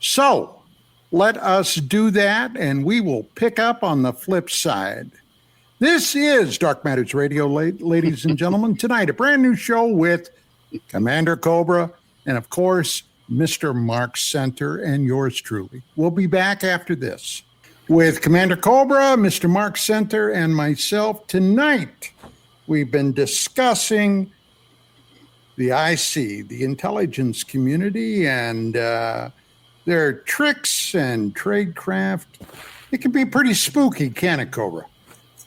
So let us do that, and we will pick up on the flip side. This is Dark Matters Radio, ladies and gentlemen. Tonight, a brand new show with Commander Cobra and, of course, Mr. Mark Center and yours truly. We'll be back after this with Commander Cobra, Mr. Mark Center, and myself. Tonight, we've been discussing the IC, the intelligence community, and their tricks and tradecraft. It can be pretty spooky, can't it, Cobra?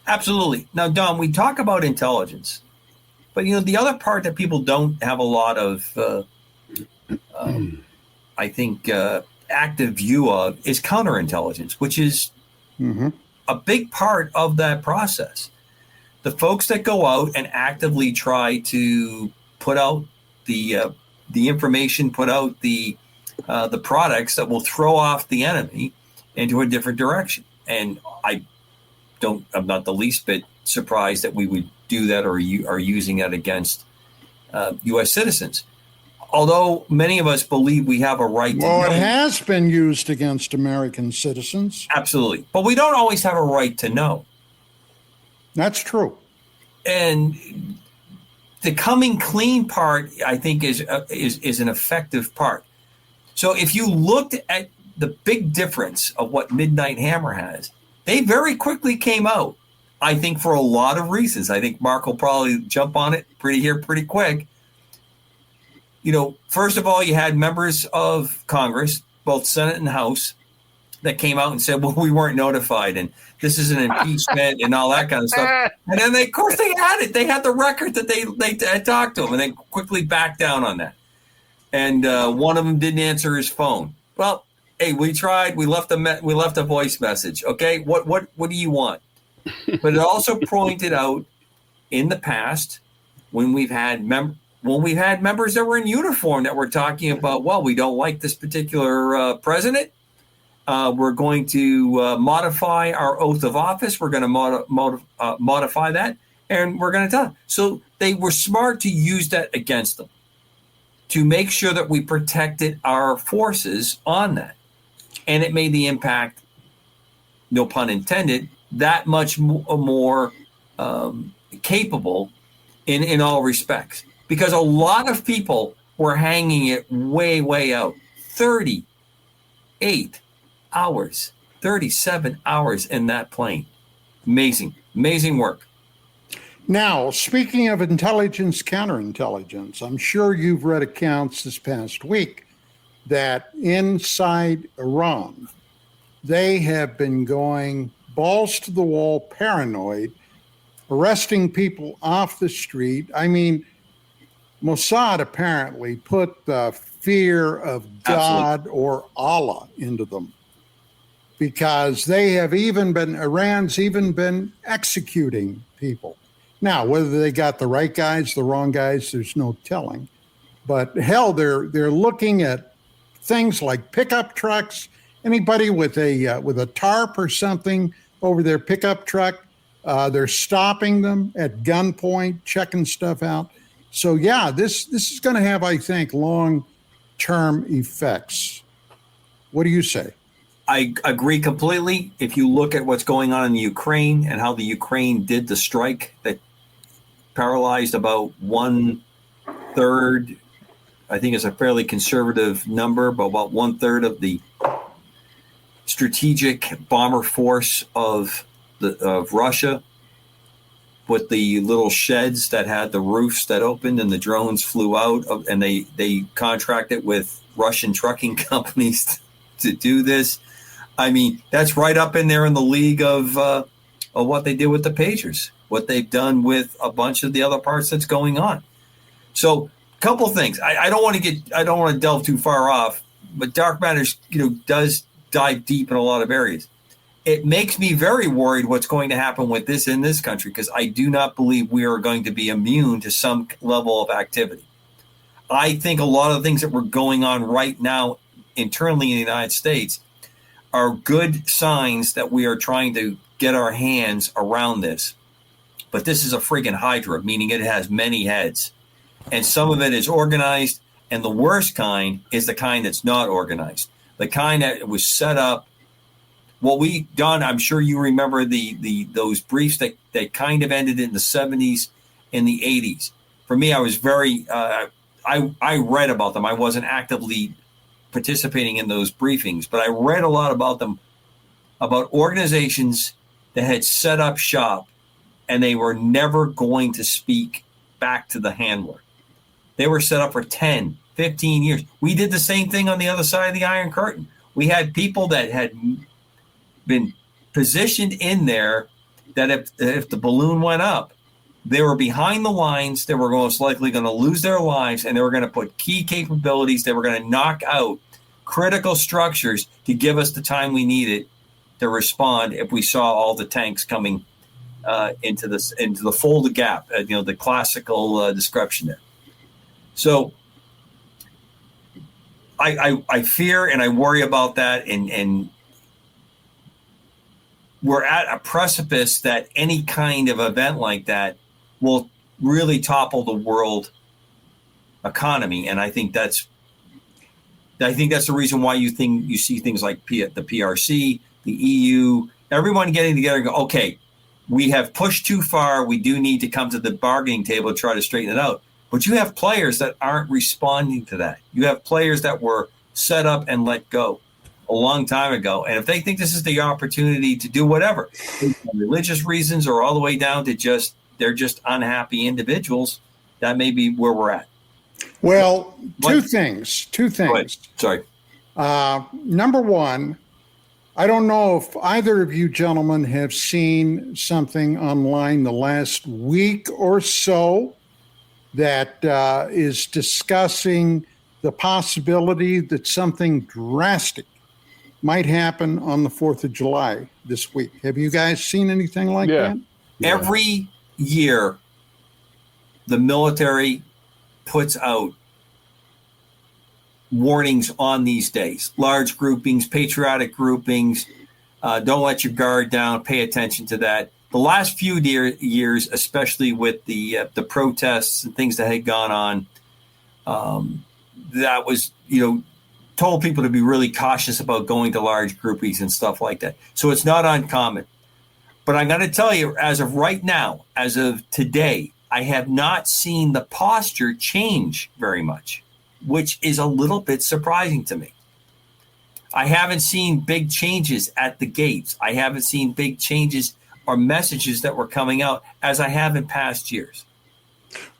Absolutely. Now, Don, we talk about intelligence, but, the other part that people don't have a lot of, active view of is counterintelligence, which is a big part of that process. The folks that go out and actively try to put out the information, put out the products that will throw off the enemy into a different direction. And I'm not the least bit surprised that we would do that or are using it against U.S. citizens. Although many of us believe we have a right to know. Well, it has been used against American citizens. Absolutely. But we don't always have a right to know. That's true. And the coming clean part, I think, is an effective part. So if you looked at the big difference of what Midnight Hammer has, they very quickly came out, I think, for a lot of reasons. I think Mark will probably jump on it pretty quick. You know, first of all, you had members of Congress, both Senate and House, that came out and said, well, we weren't notified and this is an impeachment and all that kind of stuff. And then, of course, they had it. They had the record that they had talked to him and they quickly backed down on that. And one of them didn't answer his phone. Well, hey, we tried. We left a voice message. Okay, what do you want? But it also pointed out in the past when we've had members that were in uniform that were talking about, well, we don't like this particular president. We're going to modify our oath of office. We're going to modify that, and we're going to tell them. So they were smart to use that against them to make sure that we protected our forces on that. And it made the impact, no pun intended, that much more capable in all respects. Because a lot of people were hanging it way, way out. 38 hours, 37 hours in that plane. Amazing, amazing work. Now, speaking of intelligence, counterintelligence, I'm sure you've read accounts this past week that inside Iran, they have been going balls to the wall, paranoid, arresting people off the street. I mean, Mossad apparently put the fear of God or Allah into them because Iran's even been executing people. Now, whether they got the right guys, the wrong guys, there's no telling. But hell, they're looking at things like pickup trucks. Anybody with a tarp or something over their pickup truck, they're stopping them at gunpoint, checking stuff out. So yeah, this is going to have, I think, long-term effects. What do you say? I agree completely. If you look at what's going on in the Ukraine and how the Ukraine did the strike that paralyzed about 1/3, I think it's a fairly conservative number, but about 1/3 of the strategic bomber force of Russia, with the little sheds that had the roofs that opened and the drones flew out, and they contracted with Russian trucking companies to do this. I mean, that's right up in there in the league of what they did with the pagers, what they've done with a bunch of the other parts that's going on. So, a couple things. I don't want to delve too far off, but Dark Matters, does dive deep in a lot of areas. It makes me very worried what's going to happen with this in this country, because I do not believe we are going to be immune to some level of activity. I think a lot of the things that were going on right now internally in the United States are good signs that we are trying to get our hands around this. But this is a friggin' hydra, meaning it has many heads. And some of it is organized, and the worst kind is the kind that's not organized. The kind that was set up. What we done, I'm sure you remember those briefs that kind of ended in the 70s and the 80s. For me, I was very, I read about them. I wasn't actively participating in those briefings, but I read a lot about them, about organizations that had set up shop and they were never going to speak back to the handler. They were set up for 10, 15 years. We did the same thing on the other side of the Iron Curtain. We had people that had been positioned in there that if the balloon went up, they were behind the lines. They were most likely going to lose their lives, and they were going to put key capabilities. They were going to knock out critical structures to give us the time we needed to respond if we saw all the tanks coming into the folded gap, the classical description there. So I fear and I worry about that, and we're at a precipice that any kind of event like that will really topple the world economy, and I think that's the reason why you see things like the PRC, the EU, everyone getting together and go, okay, we have pushed too far. We do need to come to the bargaining table to try to straighten it out. But you have players that aren't responding to that. You have players that were set up and let go a long time ago. And if they think this is the opportunity to do whatever, religious reasons or all the way down to they're just unhappy individuals, that may be where we're at. Well, two things. Sorry. Number one, I don't know if either of you gentlemen have seen something online the last week or so that is discussing the possibility that something drastic might happen on the 4th of July this week. Have you guys seen anything like that? Every year, the military puts out warnings on these days. Large groupings, patriotic groupings, don't let your guard down, pay attention to that. The last few years, especially with the protests and things that had gone on, that was, told people to be really cautious about going to large groupings and stuff like that. So it's not uncommon. But I'm going to tell you, as of right now, as of today, I have not seen the posture change very much, which is a little bit surprising to me. I haven't seen big changes at the gates. I haven't seen big changes or messages that were coming out as I have in past years.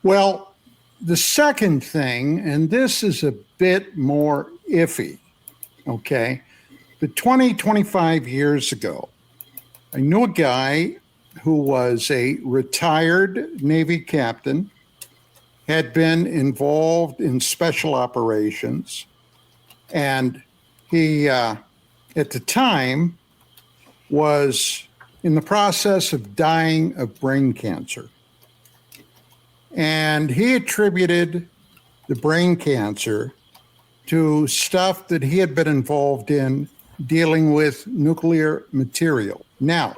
Well, the second thing, and this is a bit more iffy, okay? But 25 years ago, I knew a guy who was a retired Navy captain, had been involved in special operations, and he, at the time, was in the process of dying of brain cancer. And he attributed the brain cancer to stuff that he had been involved in dealing with nuclear material. Now,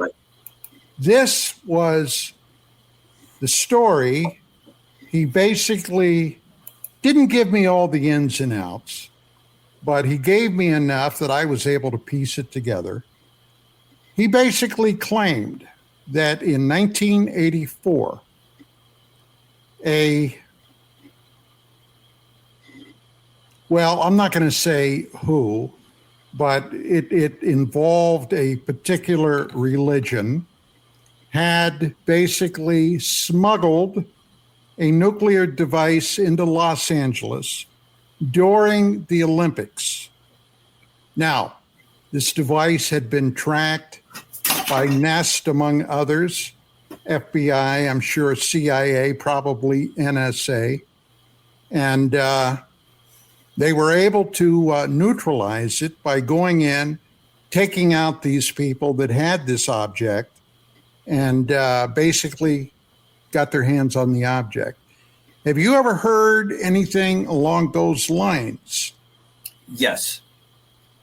this was the story. He basically didn't give me all the ins and outs, but he gave me enough that I was able to piece it together. He basically claimed that in 1984, I'm not going to say who, but it involved a particular religion, had basically smuggled a nuclear device into Los Angeles during the Olympics. Now, this device had been tracked by NEST, among others, FBI, I'm sure CIA, probably NSA, and they were able to neutralize it by going in, taking out these people that had this object, and basically got their hands on the object. Have you ever heard anything along those lines? Yes.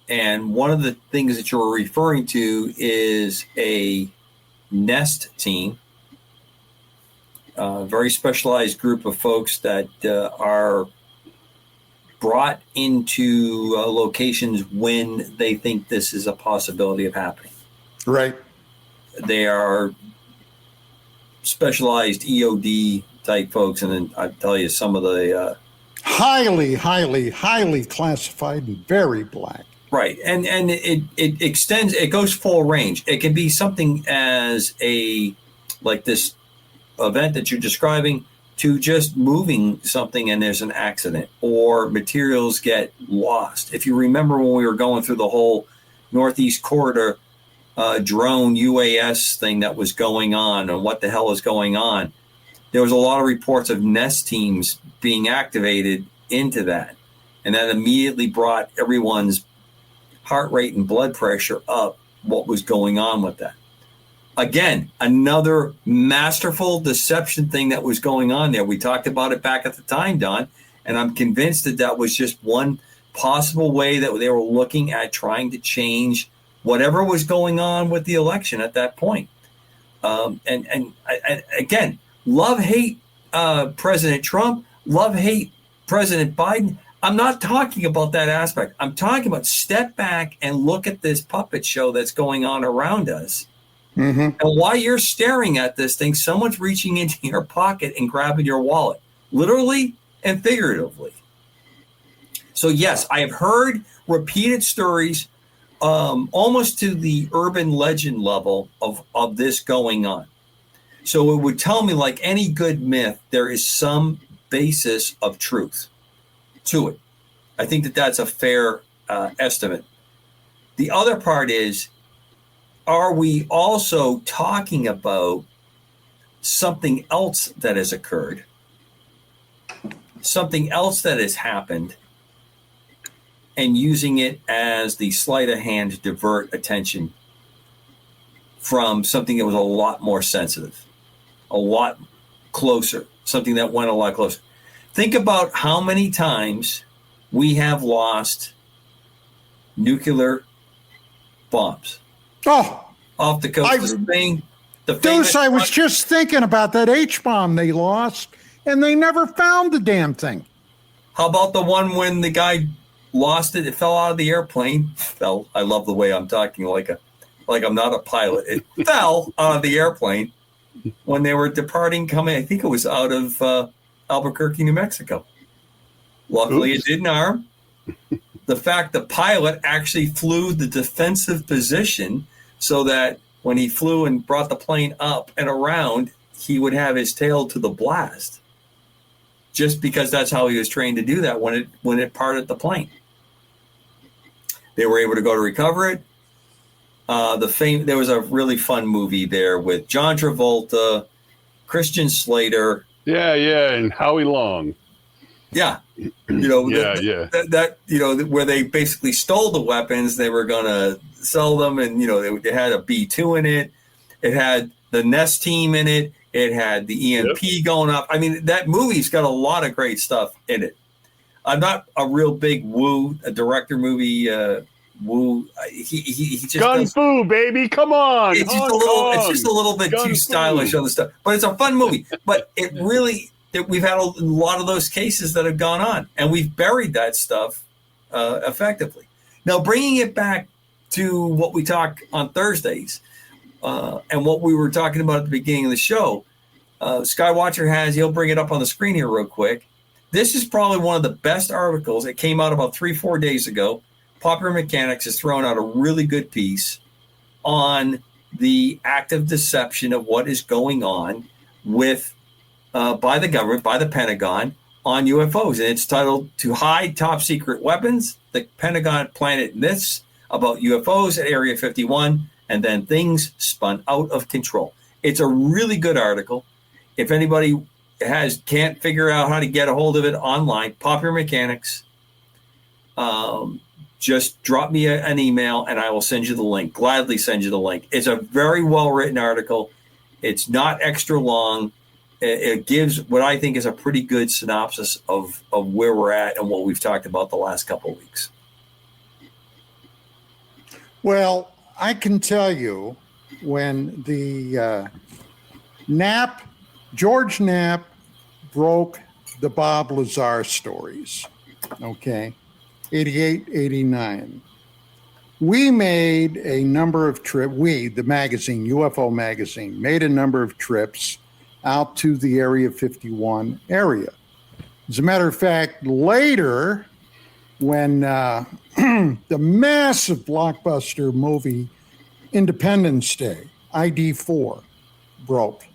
And one of the things that you're referring to is a NEST team, a very specialized group of folks that are brought into locations when they think this is a possibility of happening. Right. They are specialized EOD type folks, and then I tell you some of the highly classified and very black. Right, and it extends. It goes full range. It can be something as like this event that you're describing, to just moving something and there's an accident or materials get lost. If you remember when we were going through the whole Northeast Corridor drone UAS thing that was going on and what the hell is going on, there was a lot of reports of NEST teams being activated into that. And that immediately brought everyone's heart rate and blood pressure up what was going on with that. Again, another masterful deception thing that was going on there. We talked about it back at the time, Don, and I'm convinced that was just one possible way that they were looking at trying to change whatever was going on with the election at that point. And again, love, hate President Trump, love, hate President Biden. I'm not talking about that aspect. I'm talking about step back and look at this puppet show that's going on around us. Mm-hmm. And while you're staring at this thing, someone's reaching into your pocket and grabbing your wallet, literally and figuratively. So, yes, I have heard repeated stories almost to the urban legend level of this going on. So it would tell me, like any good myth, there is some basis of truth to it. I think that's a fair estimate. The other part is, are we also talking about something else that has occurred, something else that has happened, and using it as the sleight of hand to divert attention from something that was a lot more sensitive, a lot closer, something that went a lot closer? Think about how many times we have lost nuclear bombs. Oh, off the coast of Spain. Deuce, I was just thinking about that H-bomb they lost, and they never found the damn thing. How about the one when the guy lost it? It fell out of the airplane. Fell. I love the way I'm talking like I'm not a pilot. It fell out of the airplane when they were departing, coming. I think it was out of Albuquerque, New Mexico. Luckily, It didn't harm. The fact the pilot actually flew the defensive position so that when he flew and brought the plane up and around, he would have his tail to the blast. Just because that's how he was trained to do that when it parted the plane. They were able to go to recover it. There was a really fun movie there with John Travolta, Christian Slater. Yeah, and Howie Long. Yeah. Where they basically stole the weapons. They were going to sell them, and they had a B-2 in it. It had the Nest team in it. It had the EMP going up. I mean, that movie's got a lot of great stuff in it. I'm not a real big director movie woo. He just Gun Fu, baby, come on! It's just a little bit too stylish on the stuff, but it's a fun movie. But it really. We've had a lot of those cases that have gone on, and we've buried that stuff effectively. Now, bringing it back to what we talk on Thursdays and what we were talking about at the beginning of the show, Skywatcher he'll bring it up on the screen here real quick. This is probably one of the best articles. It came out about 3-4 days ago. Popular Mechanics has thrown out a really good piece on the active deception of what is going on with by the government, by the Pentagon, on UFOs. And it's titled, "To Hide Top Secret Weapons, the Pentagon Planted Myths About UFOs at Area 51, and Then Things Spun Out of Control." It's a really good article. If anybody can't figure out how to get a hold of it online, Popular Mechanics, just drop me an email and I will send you the link. Gladly send you the link. It's a very well-written article. It's not extra long. It gives what I think is a pretty good synopsis of where we're at and what we've talked about the last couple of weeks. Well, I can tell you when the George Knapp broke the Bob Lazar stories, 88, 89. We made a number of trips. The magazine, UFO magazine, made a number of trips out to the Area 51 area. As a matter of fact, later, when the massive blockbuster movie Independence Day, ID4, broke,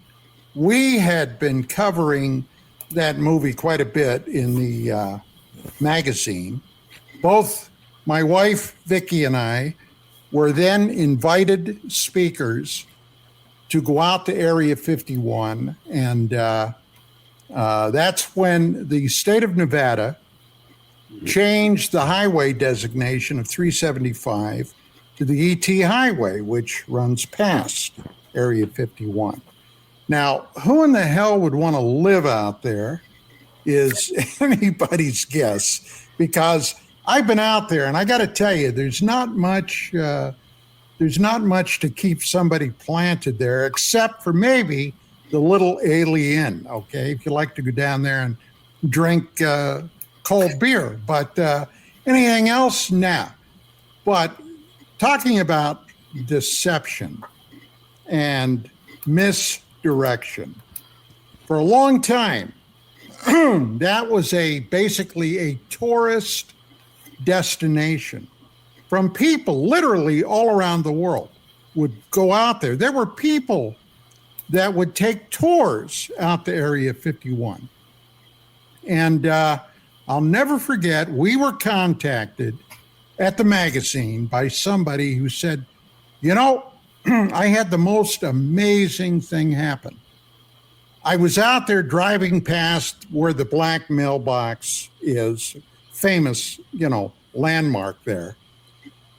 we had been covering that movie quite a bit in the magazine. Both my wife, Vicki, and I were then invited speakers to go out to Area 51, and that's when the state of Nevada changed the highway designation of 375 to the ET Highway, which runs past Area 51. Now, who in the hell would want to live out there is anybody's guess, because I've been out there, and I got to tell you, there's not much to keep somebody planted there, except for maybe the Little Alien. Okay, if you like to go down there and drink cold beer, but anything else, nah. But talking about deception and misdirection, for a long time, that was basically a tourist destination. From people literally all around the world would go out there. There were people that would take tours out to Area 51. And I'll never forget, we were contacted at the magazine by somebody who said, you know, I had the most amazing thing happen. I was out there driving past where the black mailbox is, famous, landmark there.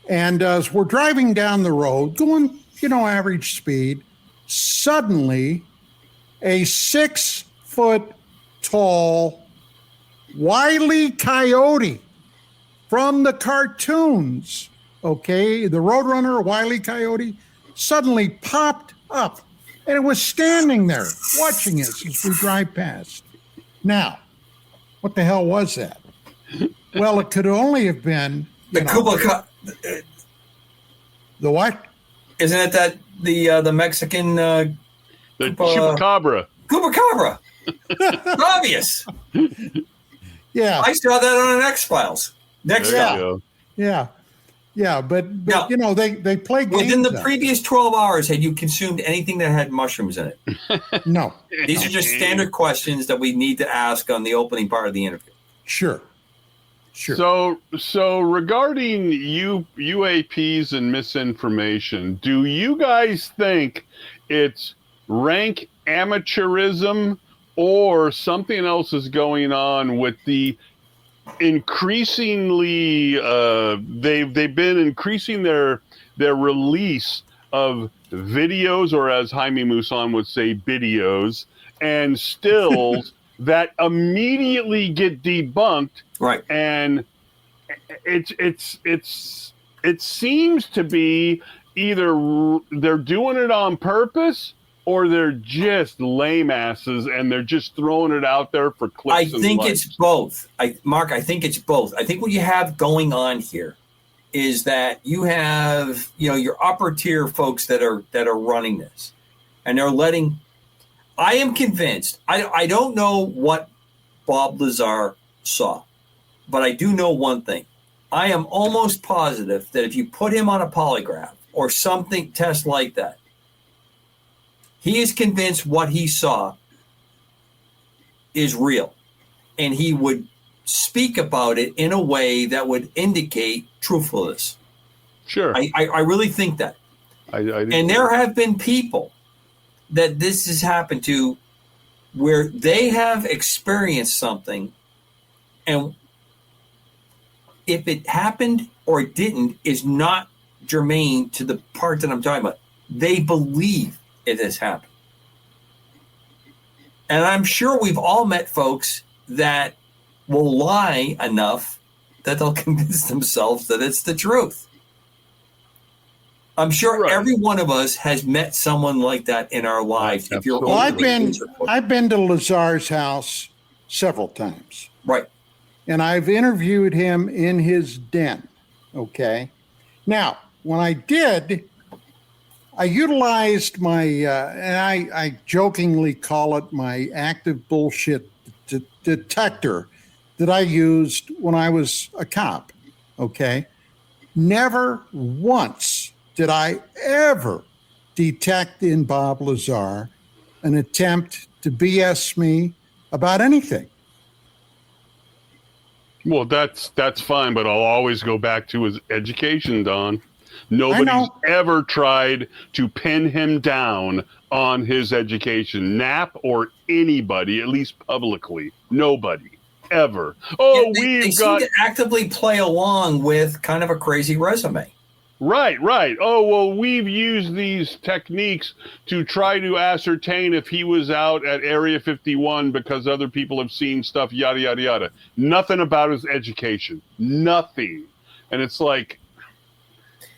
And as we're driving down the road, going, average speed, suddenly a 6-foot-tall Wile E. Coyote from the cartoons, okay, the Roadrunner, Wile E. Coyote, suddenly popped up, and it was standing there watching us as we drive past. Now, what the hell was that? Well, it could only have been the the what? Isn't it that the Mexican the Chupacabra? Chupacabra. Obvious. Yeah, I saw that on an X-Files. Next stop. Yeah, but now, they play games. Within the previous 12 hours, had you consumed anything that had mushrooms in it? No. These are just standard questions that we need to ask on the opening part of the interview. Sure. So regarding UAPs and misinformation, do you guys think it's rank amateurism or something else is going on with the increasingly they've been increasing their release of videos, or as Jaime Musan would say, videos, and stills that immediately get debunked, right? And it seems to be either they're doing it on purpose or they're just lame asses and they're just throwing it out there for clicks. I think it's both. Mark, I think it's both. I think what you have going on here is that you have, your upper tier folks that are running this, and they're letting. I am convinced. I don't know what Bob Lazar saw, but I do know one thing. I am almost positive that if you put him on a polygraph or something test like that, he is convinced what he saw is real, and he would speak about it in a way that would indicate truthfulness. Sure. I really think that. And there have been people that this has happened to where they have experienced something, and if it happened or it didn't is not germane to the part that I'm talking about. They believe it has happened. And I'm sure we've all met folks that will lie enough that they'll convince themselves that it's the truth. I'm sure every one of us has met someone like that in our life. If you're I've been to Lazar's house several times. Right. And I've interviewed him in his den. Okay. Now, when I did, I utilized my, and I jokingly call it my active bullshit detector that I used when I was a cop. Okay. Never once did I ever detect in Bob Lazar an attempt to BS me about anything. Well, that's fine, but I'll always go back to his education, Don. Nobody's ever tried to pin him down on his education, Knapp or anybody, at least publicly. Nobody, ever. They seem to actively play along with kind of a crazy resume. Right. Oh, well, we've used these techniques to try to ascertain if he was out at Area 51 because other people have seen stuff, yada, yada, yada. Nothing about his education. Nothing. And it's like,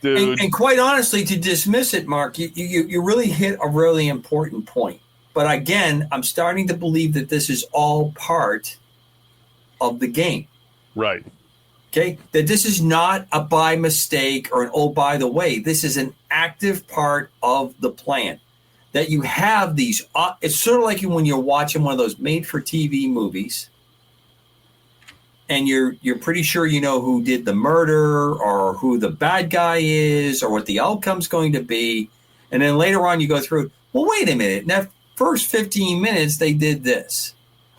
dude. And quite honestly, to dismiss it, Mark, you really hit a really important point. But again, I'm starting to believe that this is all part of the game. Right. Okay, that this is not a by mistake or an oh, by the way. This is an active part of the plan. That you have these. It's sort of like when you're watching one of those made-for-TV movies, and you're pretty sure you know who did the murder or who the bad guy is or what the outcome's going to be, and then later on you go through. Well, wait a minute. In that first 15 minutes, they did this.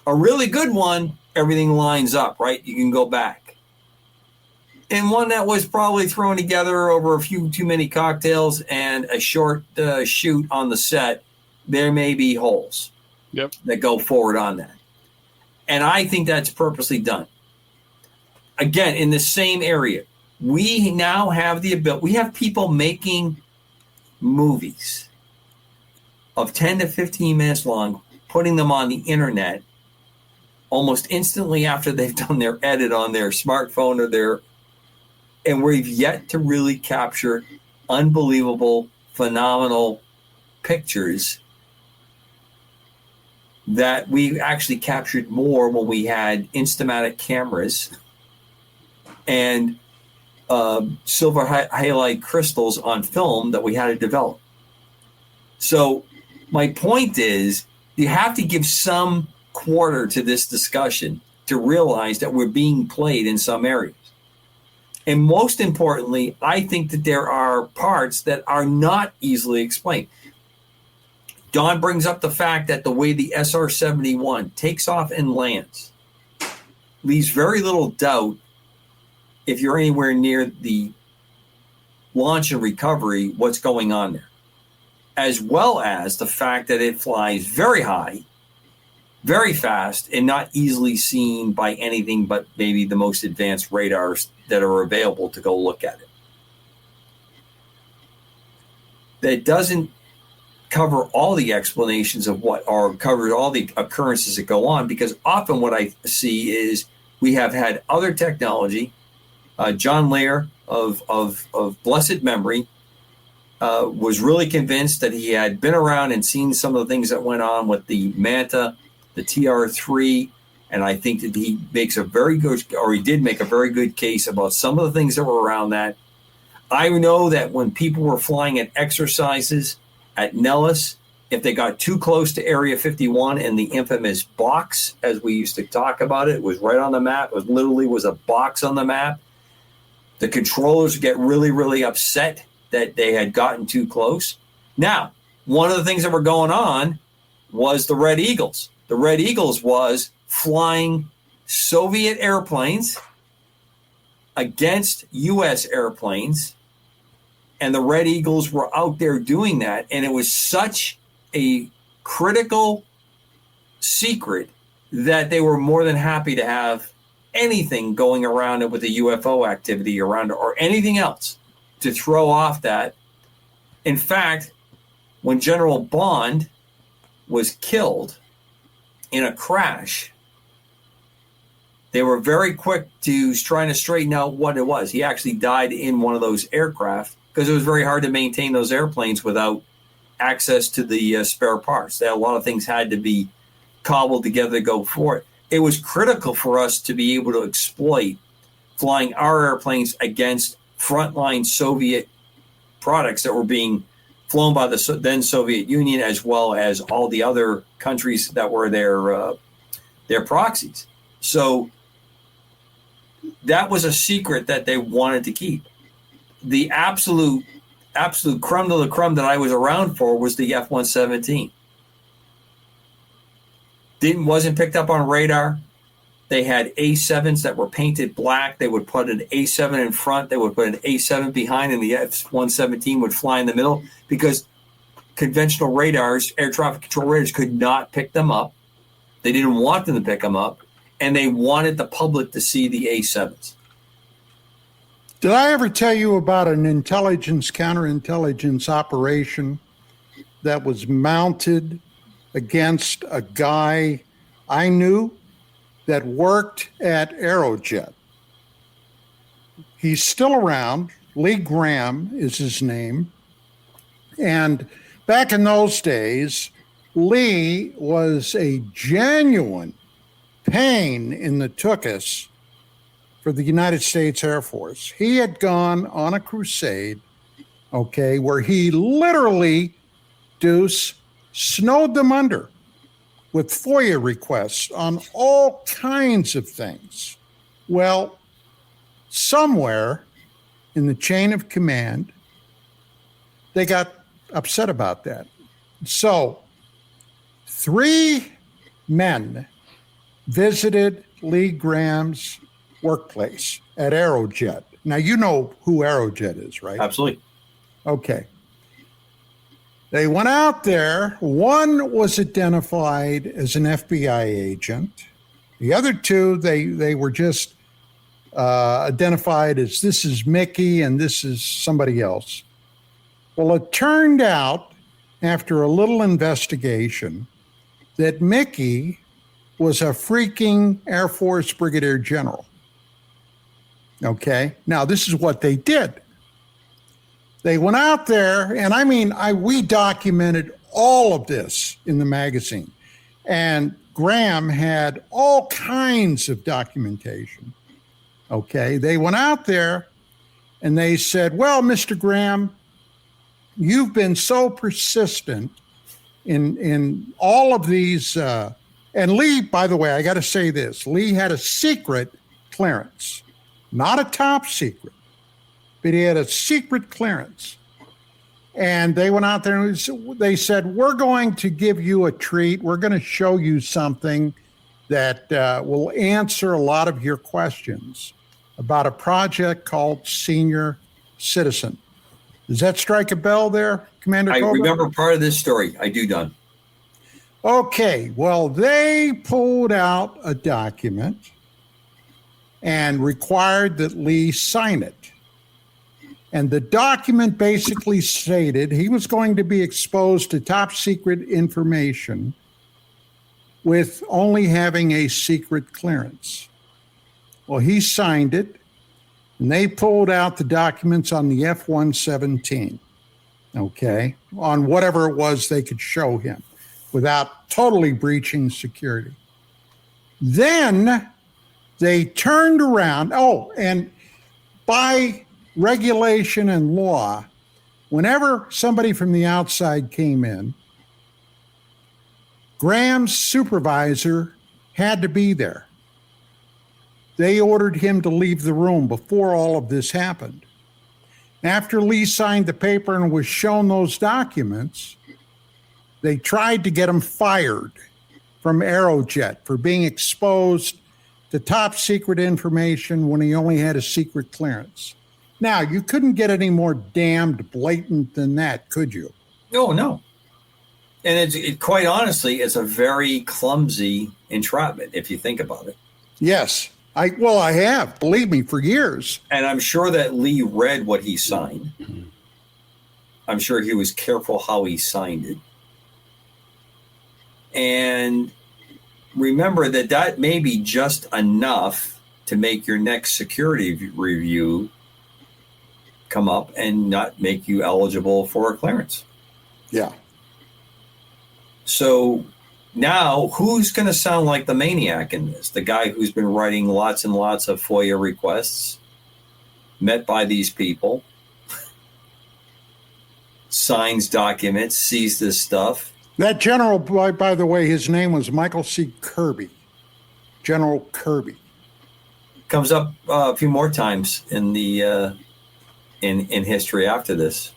A really good one, everything lines up, right? You can go back. And one that was probably thrown together over a few too many cocktails and a short shoot on the set, there may be holes that go forward on that. And I think that's purposely done. Again, in the same area, we now have the ability, we have people making movies of 10 to 15 minutes long, putting them on the internet almost instantly after they've done their edit on their smartphone or their. And we've yet to really capture unbelievable, phenomenal pictures that we actually captured more when we had Instamatic cameras and silver halide crystals on film that we had to develop. So my point is, you have to give some quarter to this discussion to realize that we're being played in some areas. And most importantly, I think that there are parts that are not easily explained. Don brings up the fact that the way the SR-71 takes off and lands leaves very little doubt if you're anywhere near the launch and recovery, what's going on there. As well as the fact that it flies very high, very fast, and not easily seen by anything but maybe the most advanced radars that are available to go look at it. That doesn't cover all the explanations of what are covered, all the occurrences that go on, because often what I see is we have had other technology. John Lair of blessed memory was really convinced that he had been around and seen some of the things that went on with the Manta, the TR-3, and I think that he makes a very good, or he did make a very good case about some of the things that were around that. I know that when people were flying at exercises at Nellis, if they got too close to Area 51 and the infamous box, as we used to talk about it was right on the map. It literally was a box on the map. The controllers get really, really upset that they had gotten too close. Now, one of the things that were going on was the Red Eagles. The Red Eagles was flying Soviet airplanes against U.S. airplanes, and the Red Eagles were out there doing that, and it was such a critical secret that they were more than happy to have anything going around it with the UFO activity around it or anything else to throw off that. In fact, when General Bond was killed in a crash, they were very quick to trying to straighten out what it was. He actually died in one of those aircraft because it was very hard to maintain those airplanes without access to the spare parts. A lot of things had to be cobbled together to go for it. It was critical for us to be able to exploit flying our airplanes against frontline Soviet products that were being flown by the then Soviet Union, as well as all the other countries that were their proxies. So that was a secret that they wanted to keep. The absolute creme de la creme that I was around for was the F-117. Wasn't picked up on radar. They had A7s that were painted black. They would put an A7 in front. They would put an A7 behind, and the F-117 would fly in the middle because conventional radars, air traffic control radars, could not pick them up. They didn't want them to pick them up, and they wanted the public to see the A7s. Did I ever tell you about an intelligence, counterintelligence operation that was mounted against a guy I knew that worked at Aerojet? He's still around. Lee Graham is his name. And back in those days, Lee was a genuine pain in the tuchus for the United States Air Force. He had gone on a crusade, okay, where he literally, Deuce, snowed them under with FOIA requests on all kinds of things. Well, somewhere in the chain of command, they got upset about that. So 3 men visited Lee Graham's workplace at Aerojet. Now, you know who Aerojet is, right? Absolutely. Okay. They went out there. One was identified as an FBI agent. The other 2, they were just identified as this is Mickey and this is somebody else. Well, it turned out, after a little investigation, that Mickey was a freaking Air Force Brigadier General. Okay? Now, this is what they did. They went out there, and I mean, we documented all of this in the magazine. And Graham had all kinds of documentation. Okay? They went out there, and they said, well, Mr. Graham, you've been so persistent in all of these, and Lee, by the way, I got to say this, Lee had a secret clearance, not a top secret, but he had a secret clearance. And they went out there and they said, we're going to give you a treat. We're going to show you something that will answer a lot of your questions about a project called Senior Citizen. Does that strike a bell there, Commander Cobra? I remember part of this story. I do, Don. Okay, well, they pulled out a document and required that Lee sign it. And the document basically stated he was going to be exposed to top secret information with only having a secret clearance. Well, he signed it. And they pulled out the documents on the F-117, okay, on whatever it was they could show him without totally breaching security. Then they turned around. Oh, and by regulation and law, whenever somebody from the outside came in, Graham's supervisor had to be there. They ordered him to leave the room before all of this happened. After Lee signed the paper and was shown those documents, they tried to get him fired from Aerojet for being exposed to top secret information when he only had a secret clearance. Now, you couldn't get any more damned blatant than that, could you? No. And quite honestly, it's a very clumsy entrapment if you think about it. Yes. I have, believe me, for years. And I'm sure that Lee read what he signed. I'm sure he was careful how he signed it. And remember that may be just enough to make your next security review come up and not make you eligible for a clearance. Yeah. So now, who's going to sound like the maniac in this? The guy who's been writing lots and lots of FOIA requests, met by these people, signs documents, sees this stuff. That general, by the way, his name was Michael C. Kirby. General Kirby. Comes up a few more times in the in history after this.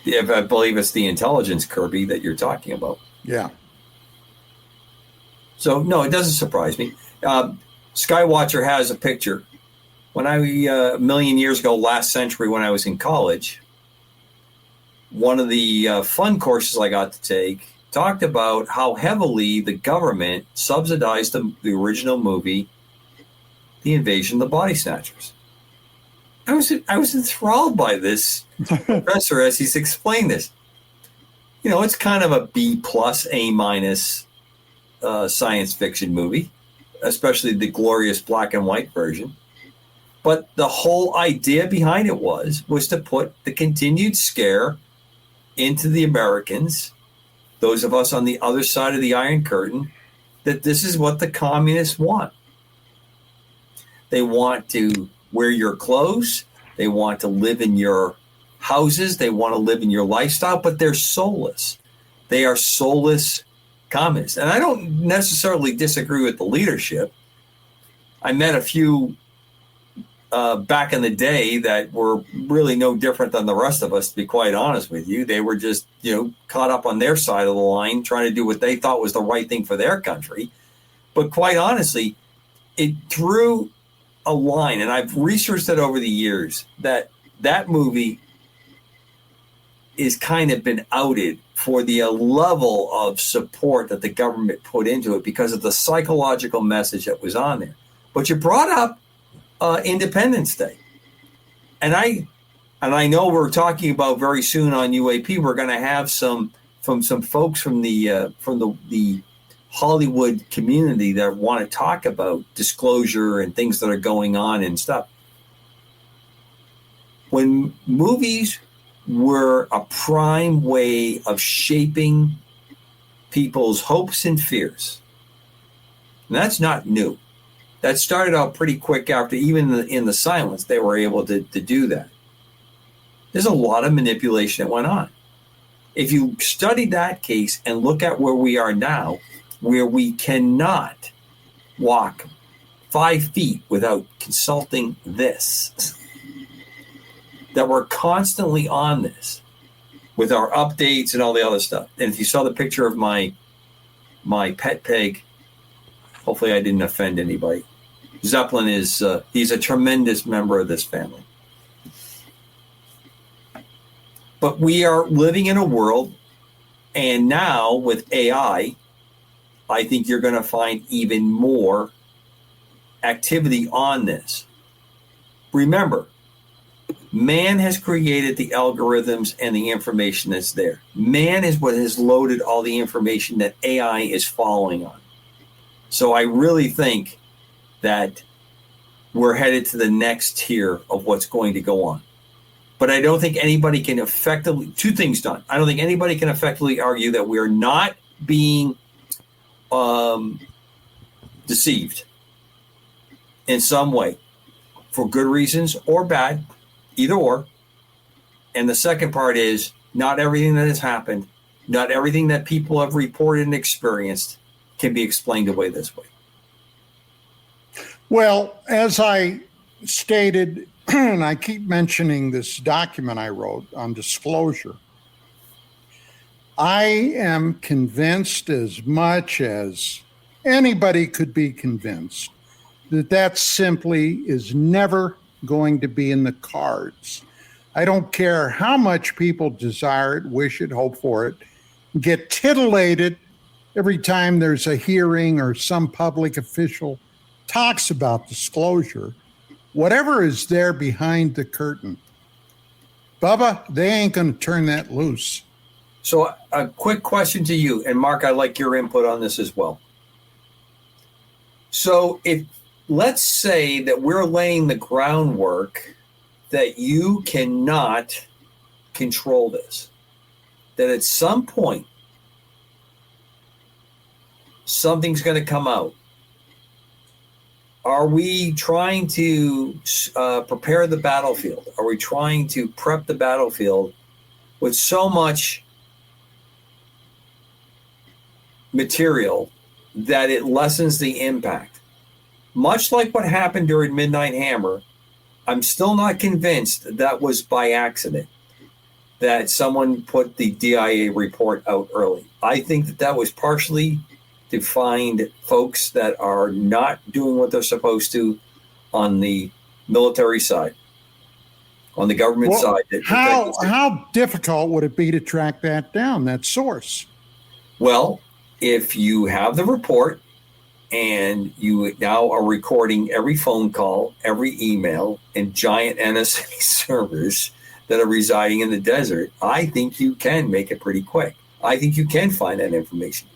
Yeah, I believe it's the intelligence Kirby that you're talking about. Yeah. So, no, it doesn't surprise me. Skywatcher has a picture. When a million years ago, last century, when I was in college, one of the fun courses I got to take talked about how heavily the government subsidized the original movie the invasion of the body snatchers. I was enthralled by this professor as he's explained this. You know, it's kind of a B+, A- science fiction movie, especially the glorious black and white version. But the whole idea behind it was to put the continued scare into the Americans, those of us on the other side of the Iron Curtain, that this is what the communists want. They want to wear your clothes. They want to live in your houses. They want to live in your lifestyle, but they're soulless. They are soulless communists. And I don't necessarily disagree with the leadership. I met a few back in the day that were really no different than the rest of us, to be quite honest with you. They were just, caught up on their side of the line, trying to do what they thought was the right thing for their country. But quite honestly, it drew a line, and I've researched it over the years, that movie is kind of been outed for the level of support that the government put into it because of the psychological message that was on there. But you brought up Independence Day, and I know we're talking about very soon on UAP. We're going to have some folks from the Hollywood community that want to talk about disclosure and things that are going on and stuff. When movies were a prime way of shaping people's hopes and fears, and that's not new. That started out pretty quick after, even in the silence, they were able to do that. There's a lot of manipulation that went on. If you study that case and look at where we are now, where we cannot walk 5 feet without consulting this, that we're constantly on this with our updates and all the other stuff. And if you saw the picture of my pet pig, hopefully I didn't offend anybody. Zeppelin is he's a tremendous member of this family. But we are living in a world, and now with AI, I think you're going to find even more activity on this. Remember, man has created the algorithms and the information that's there. Man is what has loaded all the information that AI is following on. So I really think that we're headed to the next tier of what's going to go on. But I don't think anybody can effectively, two things done. I don't think anybody can effectively argue that we're not being deceived in some way for good reasons or bad, either or. And the second part is not everything that has happened, not everything that people have reported and experienced can be explained away this way. Well, as I stated, and I keep mentioning this document I wrote on disclosure, I am convinced, as much as anybody could be convinced, that simply is never going to be in the cards. I don't care how much people desire it, wish it, hope for it, get titillated every time there's a hearing or some public official talks about disclosure. Whatever is there behind the curtain, Bubba, they ain't going to turn that loose. So a quick question to you, and Mark, I'd like your input on this as well. So let's say that we're laying the groundwork that you cannot control this, that at some point something's going to come out. Are we trying to prepare the battlefield? Are we trying to prep the battlefield with so much material that it lessens the impact? Much like what happened during Midnight Hammer, I'm still not convinced that was by accident, that someone put the DIA report out early. I think that was partially to find folks that are not doing what they're supposed to on the military side, on the government side. How difficult would it be to track that down, that source? Well, if you have the report and you now are recording every phone call, every email, and giant NSA servers that are residing in the desert, I think you can make it pretty quick. I think you can find that information.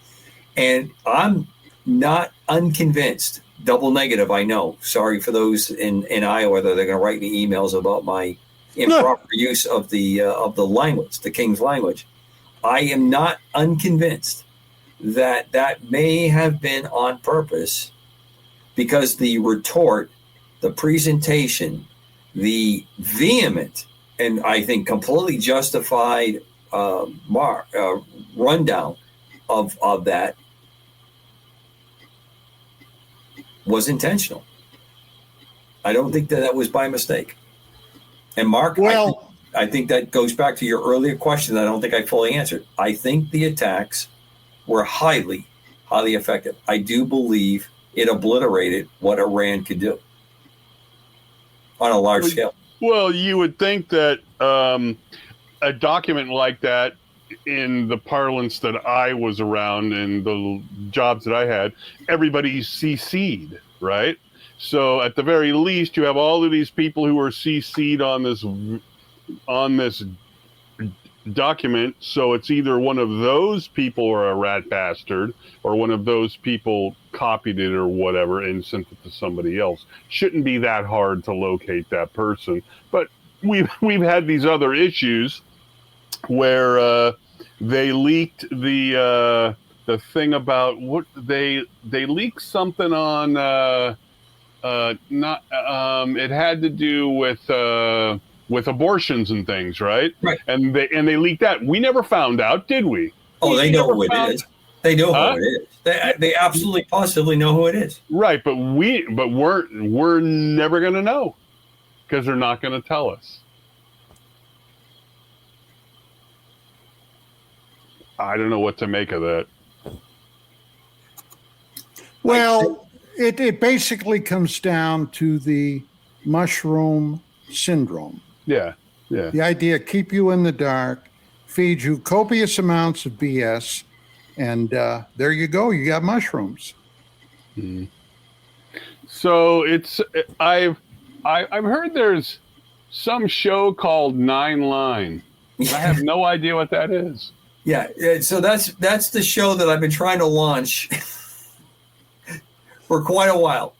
And I'm not unconvinced. Double negative, I know. Sorry for those in Iowa that they're going to write me emails about my improper use of the language, the King's language. I am not unconvinced that may have been on purpose, because the retort, the presentation, the vehement and I think completely justified rundown of that was intentional. I don't think that was by mistake. And Mark, well, I think that goes back to your earlier question that I don't think I fully answered. I think the attacks were highly, highly effective. I do believe it obliterated what Iran could do on a large scale. Well, you would think that a document like that, in the parlance that I was around and the jobs that I had, everybody's CC'd, right? So at the very least, you have all of these people who are CC'd on this document. So it's either one of those people or a rat bastard, or one of those people copied it or whatever and sent it to somebody else. Shouldn't be that hard to locate that person. But we've had these other issues where they leaked the thing about what they leaked something on it had to do with abortions and things, right? Right. And they leaked that. We never found out, did we? Oh, they know who it is. They know who it is. They absolutely positively know who it is. Right, but we're never going to know, because they're not going to tell us. I don't know what to make of that. Well, it basically comes down to the mushroom syndrome. Yeah. The idea, keep you in the dark, feed you copious amounts of BS, and there you go. You got mushrooms. Mm-hmm. So I've heard there's some show called 9 Line. I have no idea what that is. Yeah, so that's the show that I've been trying to launch for quite a while,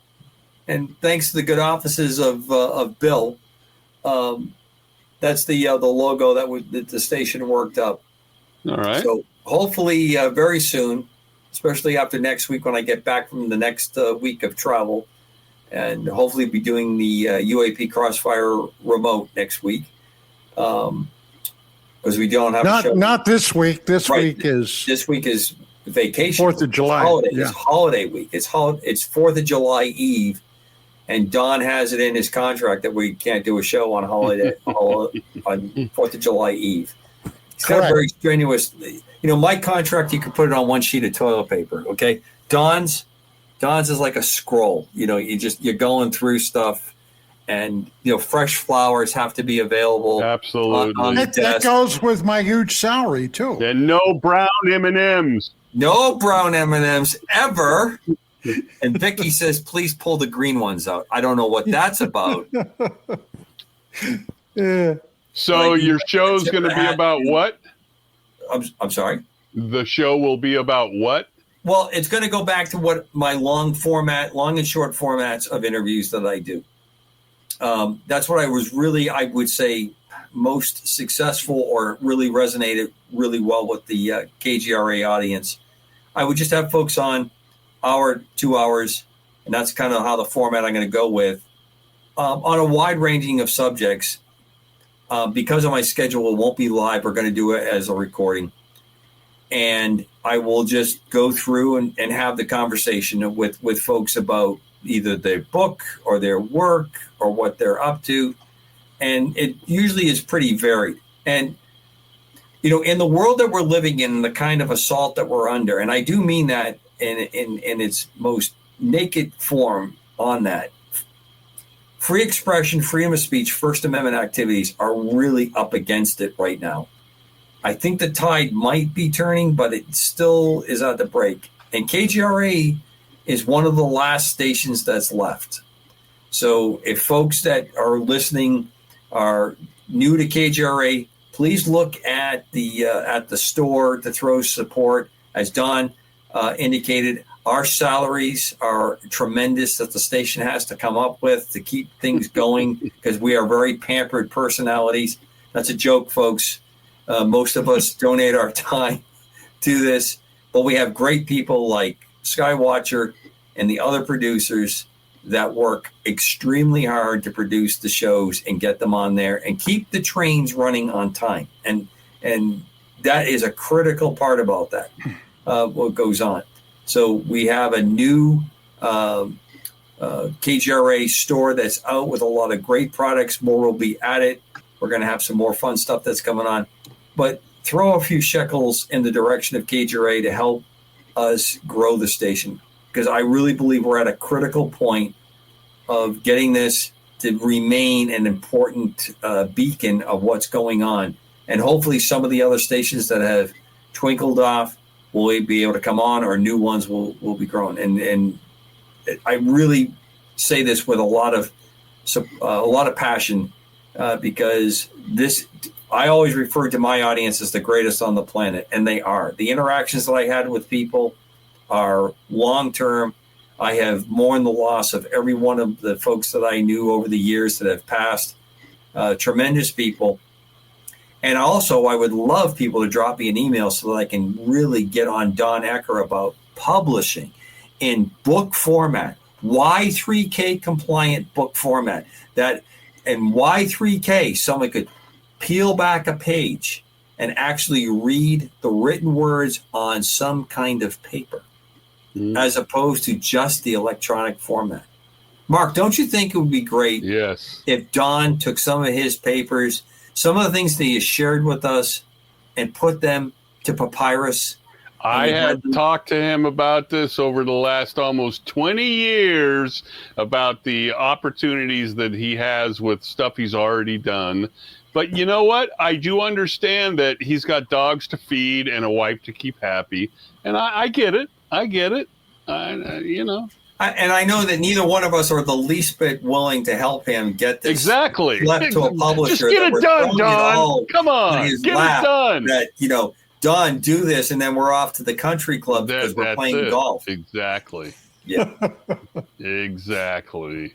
and thanks to the good offices of Bill, that's the logo that the station worked up. All right. So hopefully very soon, especially after next week when I get back from the next week of travel, and hopefully be doing the UAP Crossfire remote next week. Because we don't have a show. Not this week. This week is vacation. 4th of July. It's holiday week. It's 4th of July Eve, and Don has it in his contract that we can't do a show on holiday on 4th of July Eve. It's kind of very strenuous. My contract, you can put it on one sheet of toilet paper. Okay, Don's is like a scroll. You're going through stuff. And fresh flowers have to be available. Absolutely, on the that goes with my huge salary too. And no brown M&Ms. No brown M&Ms ever. And Vicky says, "Please pull the green ones out." I don't know what that's about. Yeah. So your show's going to be about what? I'm sorry. The show will be about what? Well, it's going to go back to what my long and short formats of interviews that I do. That's what I would say, most successful or really resonated really well with the KGRA audience. I would just have folks on hour, 2 hours, and that's kind of how the format I'm going to go with, on a wide ranging of subjects. Because of my schedule, it won't be live. We're going to do it as a recording. And I will just go through and have the conversation with folks about either their book or their work or what they're up to. And it usually is pretty varied. And, in the world that we're living in, the kind of assault that we're under, and I do mean that in its most naked form on that, free expression, freedom of speech, First Amendment activities are really up against it right now. I think the tide might be turning, but it still is at the break. And KGRA is one of the last stations that's left. So if folks that are listening are new to KGRA, please look at the store to throw support. As Don indicated, our salaries are tremendous that the station has to come up with to keep things going because we are very pampered personalities. That's a joke, folks. Most of us donate our time to this, but we have great people like Skywatcher and the other producers that work extremely hard to produce the shows and get them on there and keep the trains running on time. And that is a critical part about that, what goes on. So we have a new KGRA store that's out with a lot of great products. More will be added. We're going to have some more fun stuff that's coming on. But throw a few shekels in the direction of KGRA to help us grow the station, because I really believe we're at a critical point of getting this to remain an important beacon of what's going on. And hopefully some of the other stations that have twinkled off will be able to come on, or new ones will be grown. And I really say this with a lot of passion, because this, I always refer to my audience as the greatest on the planet, and they are. The interactions that I had with people are long-term. I have mourned the loss of every one of the folks that I knew over the years that have passed. Tremendous people. And also, I would love people to drop me an email so that I can really get on Don Ecker about publishing in book format, Y3K compliant book format. That in Y3K, someone could peel back a page and actually read the written words on some kind of paper, as opposed to just the electronic format. Mark, don't you think it would be great if Don took some of his papers, some of the things that he has shared with us, and put them to papyrus? I have talked to him about this over the last almost 20 years, about the opportunities that he has with stuff he's already done. But you know what? I do understand that he's got dogs to feed and a wife to keep happy. And I get it. I get it. You know. And I know that neither one of us are the least bit willing to help him get this left to a publisher. Just get it done, Don. Come on, get it done. That, you know, Don, do this, and then we're off to the country club because we're playing golf. Exactly. Yeah. Exactly.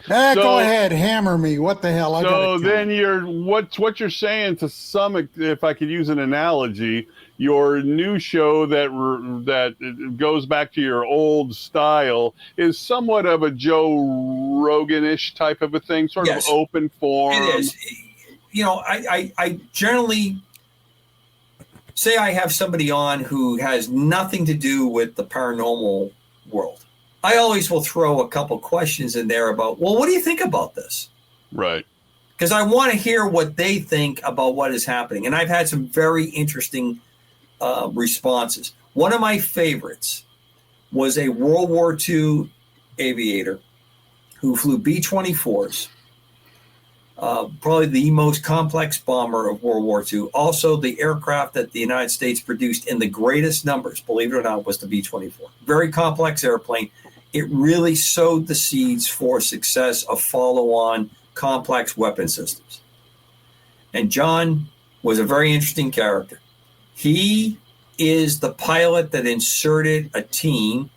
Go ahead, hammer me. What the hell? So then what you're saying, to some, if I could use an analogy, your new show that goes back to your old style is somewhat of a Joe Rogan-ish type of a thing, sort of open forum. It is. You know, I generally say I have somebody on who has nothing to do with the paranormal world. I always will throw a couple questions in there about, well, what do you think about this? Right. Because I want to hear what they think about what is happening. And I've had some very interesting responses. One of my favorites was a World War II aviator who flew B-24s, probably the most complex bomber of World War II. Also, the aircraft that the United States produced in the greatest numbers, believe it or not, was the B-24. Very complex airplane. It really sowed the seeds for success of follow-on complex weapon systems. And John was a very interesting character. He is the pilot that inserted a team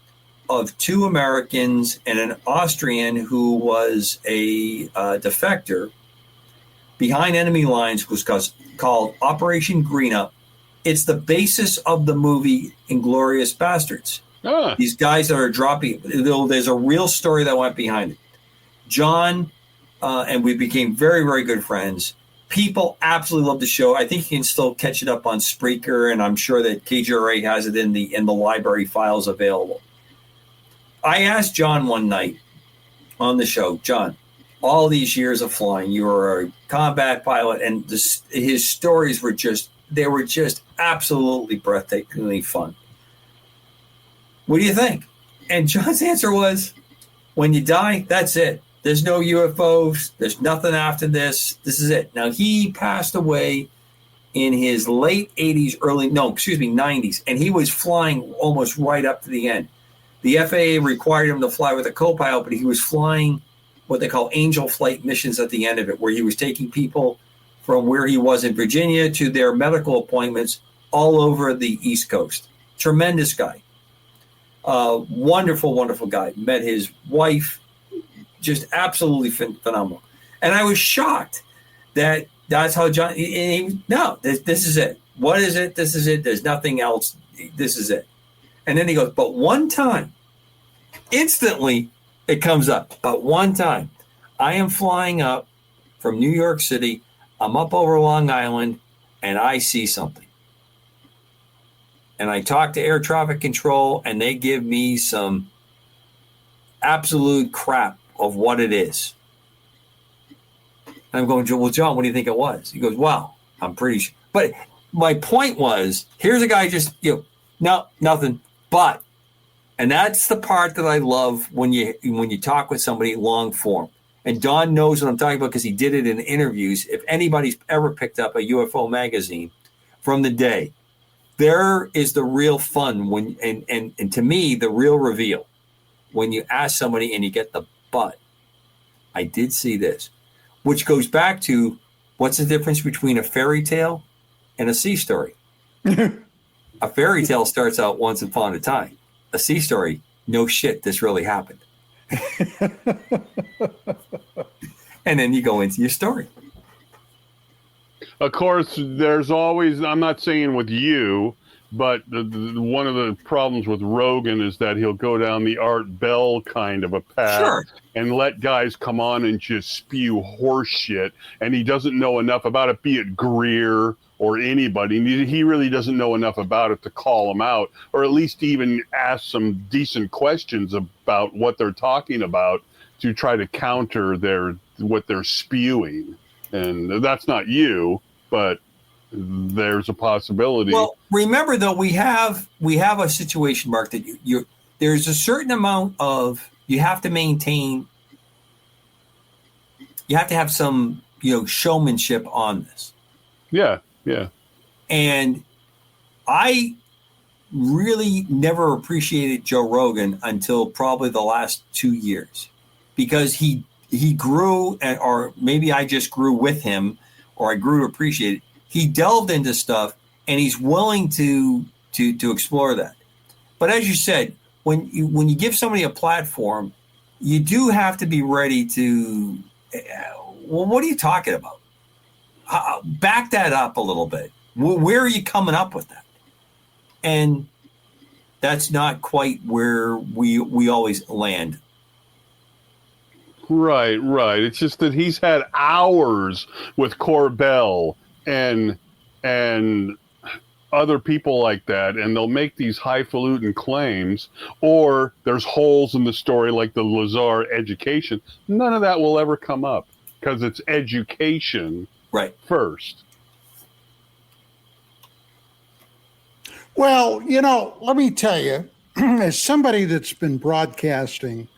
of 2 Americans and an Austrian who was a defector behind enemy lines, was called Operation Greenup. It's the basis of the movie Inglourious Bastards. These guys that are dropping, there's a real story that went behind it. John and we became very, very good friends. People absolutely love the show. I think you can still catch it up on Spreaker, and I'm sure that KGRA has it in the library files available. I asked John one night on the show, John, all these years of flying, you were a combat pilot, and his stories were just absolutely breathtakingly fun. What do you think? And John's answer was, when you die, that's it. There's no UFOs. There's nothing after this. This is it. Now, he passed away in his late 80s, 90s, and he was flying almost right up to the end. The FAA required him to fly with a co-pilot, but he was flying what they call angel flight missions at the end of it, where he was taking people from where he was in Virginia to their medical appointments all over the East Coast. Tremendous guy. Wonderful, wonderful guy. Met his wife, just absolutely phenomenal. And I was shocked that that's how John, this is it. What is it? This is it. There's nothing else. This is it. And then he goes, but one time, instantly it comes up. But one time, I am flying up from New York City. I'm up over Long Island, and I see something. And I talk to air traffic control, and they give me some absolute crap of what it is. And I'm going, well, John, what do you think it was? He goes, well, I'm pretty sure. But my point was, here's a guy just, no, nothing, but. And that's the part that I love when you talk with somebody long form. And Don knows what I'm talking about because he did it in interviews. If anybody's ever picked up a UFO magazine from the day, there is the real fun when and to me the real reveal when you ask somebody and you get the but. I did see this, which goes back to what's the difference between a fairy tale and a sea story. A fairy tale starts out once upon a time. A sea story, no shit, this really happened. And then you go into your story. Of course, there's always, I'm not saying with you, but one of the problems with Rogan is that he'll go down the Art Bell kind of a path and let guys come on and just spew horse shit. And he doesn't know enough about it, be it Greer or anybody. He really doesn't know enough about it to call them out, or at least even ask some decent questions about what they're talking about to try to counter what they're spewing. And that's not you, but there's a possibility. Well, remember though, we have a situation, Mark, that there's a certain amount of, you have to maintain, you have to have some, showmanship on this. Yeah. And I really never appreciated Joe Rogan until probably the last 2 years, because he grew, or maybe I just grew with him, or I grew to appreciate it. He delved into stuff, and he's willing to explore that. But as you said, when you give somebody a platform, you do have to be ready to. Well, what are you talking about? Back that up a little bit. Where are you coming up with that? And that's not quite where we always land. Right. It's just that he's had hours with Corbell and other people like that, and they'll make these highfalutin claims, or there's holes in the story like the Lazar education. None of that will ever come up because it's education first. Well, let me tell you, as somebody that's been broadcasting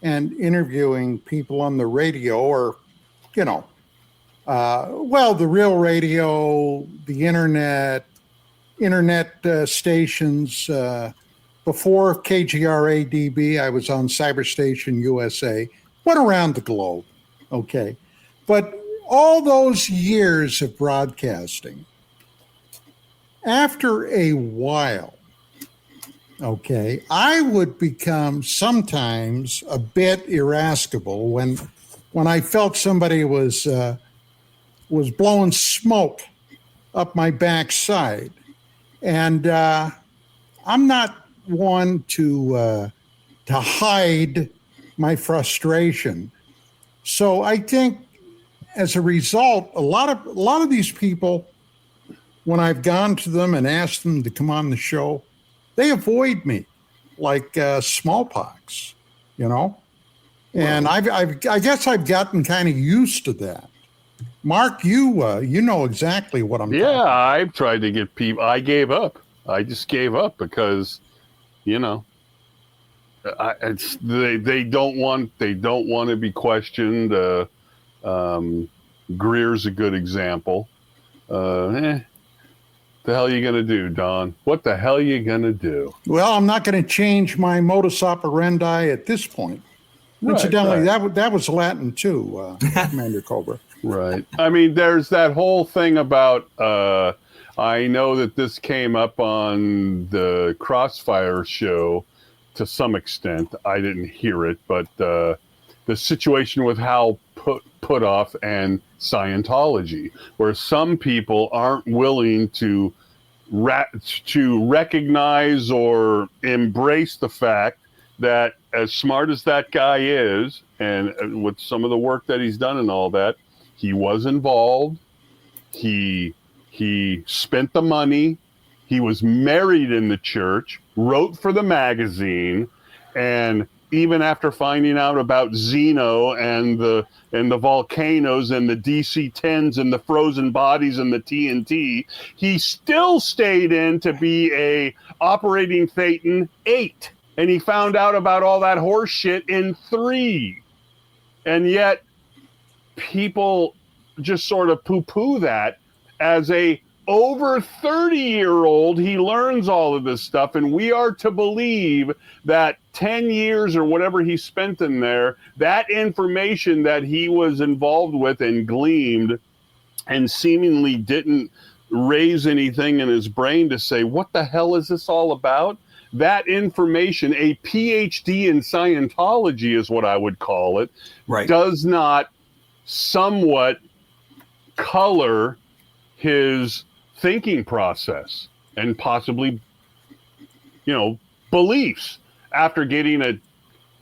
and interviewing people on the radio, or, the real radio, the internet stations. Before KGRA-DB, I was on Cyberstation USA, went around the globe, okay? But all those years of broadcasting, after a while, okay, I would become sometimes a bit irascible when I felt somebody was blowing smoke up my backside, and I'm not one to hide my frustration. So I think, as a result, a lot of these people, when I've gone to them and asked them to come on the show, they avoid me like smallpox, And I guess I've gotten kind of used to that. Mark, you know exactly what I'm talking about. Yeah, I've tried to get people. I gave up. I just gave up because, they don't want to be questioned. Greer's a good example. the hell are you going to do, Don? What the hell are you going to do? Well, I'm not going to change my modus operandi at this point. Incidentally, that was Latin too, Commander Cobra. Right. I mean, there's that whole thing about, I know that this came up on the Crossfire show to some extent. I didn't hear it, but the situation with Hal Puthoff and Scientology, where some people aren't willing to recognize or embrace the fact that as smart as that guy is, and with some of the work that he's done and all that, he was involved. He spent the money. He was married in the church, wrote for the magazine, and even after finding out about Xeno and the volcanoes and the DC-10s and the frozen bodies and the TNT, he still stayed in to be a operating Thetan 8. And he found out about all that horse shit in 3. And yet people just sort of poo-poo that as a over 30-year-old. He learns all of this stuff, and we are to believe that 10 years or whatever he spent in there, that information that he was involved with and gleaned and seemingly didn't raise anything in his brain to say, what the hell is this all about? That information, a PhD in Scientology is what I would call it, right, does not somewhat color his thinking process and possibly, beliefs after getting a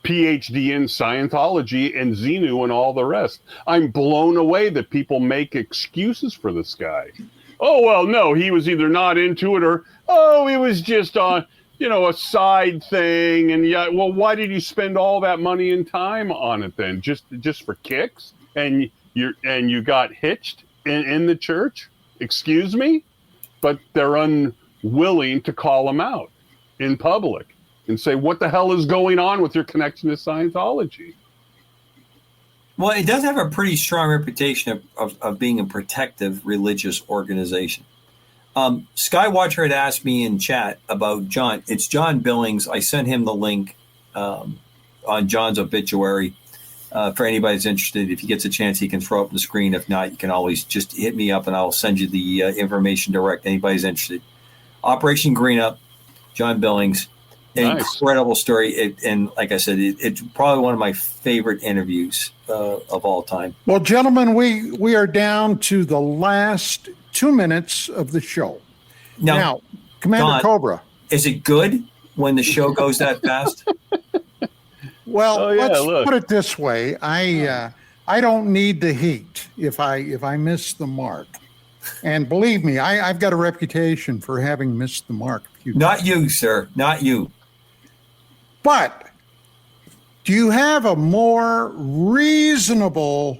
PhD in Scientology and Xenu and all the rest. I'm blown away that people make excuses for this guy. Oh, well, no, he was either not into it or, he was just on, a side thing. And yeah, well, why did you spend all that money and time on it then? Just for kicks? And you got hitched in the church? Excuse me? But they're unwilling to call him out in public and say, what the hell is going on with your connection to Scientology? Well, it does have a pretty strong reputation of being a protective religious organization. Skywatcher had asked me in chat about John. It's John Billings. I sent him the link on John's obituary. For anybody that's interested, if he gets a chance, he can throw up the screen. If not, you can always just hit me up and I'll send you the information direct. Anybody's interested. Operation Green Up, John Billings. Nice. Incredible story. And like I said, it's probably one of my favorite interviews of all time. Well, gentlemen, we are down to the last 2 minutes of the show. Now Commander Don, Cobra. Is it good when the show goes that fast? Well, let's put it this way. I don't need the heat if I miss the mark. And believe me, I've got a reputation for having missed the mark. Not you, sir. Not you. But do you have a more reasonable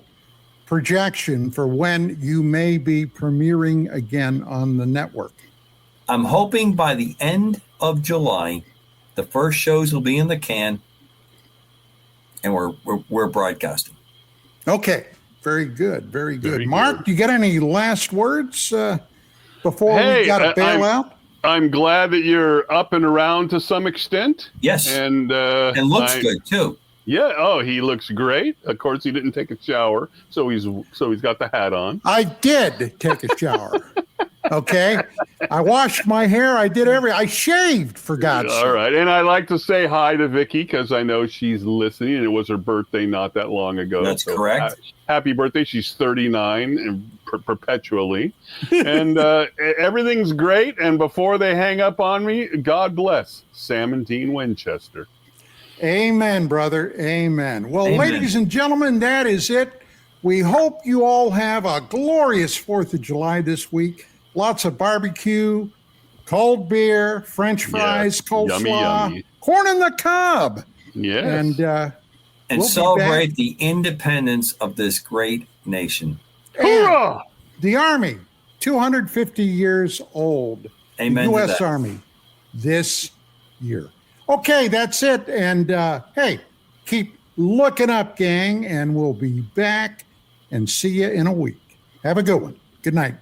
projection for when you may be premiering again on the network? I'm hoping by the end of July, the first shows will be in the can, and we're broadcasting. Okay. Very good. Very good. Mark, do you get any last words before we got to bail out? I'm glad that you're up and around to some extent. Yes. And looks good too. Yeah. Oh, he looks great. Of course, he didn't take a shower, so he's got the hat on. I did take a shower. Okay. I washed my hair. I shaved, for God's sake. All right. And I like to say hi to Vicky because I know she's listening. It was her birthday not that long ago. That's correct. Happy birthday. She's 39 and perpetually. And everything's great. And before they hang up on me, God bless Sam and Dean Winchester. Amen, brother. Amen. Well, ladies and gentlemen, that is it. We hope you all have a glorious 4th of July this week. Lots of barbecue, cold beer, French fries, coleslaw, yummy. Corn on the cob. Yes. And we'll celebrate the independence of this great nation. Hoorah! The Army, 250 years old. Amen. The U.S. Army this year. Okay, that's it. And hey, keep looking up, gang, and we'll be back and see you in a week. Have a good one. Good night.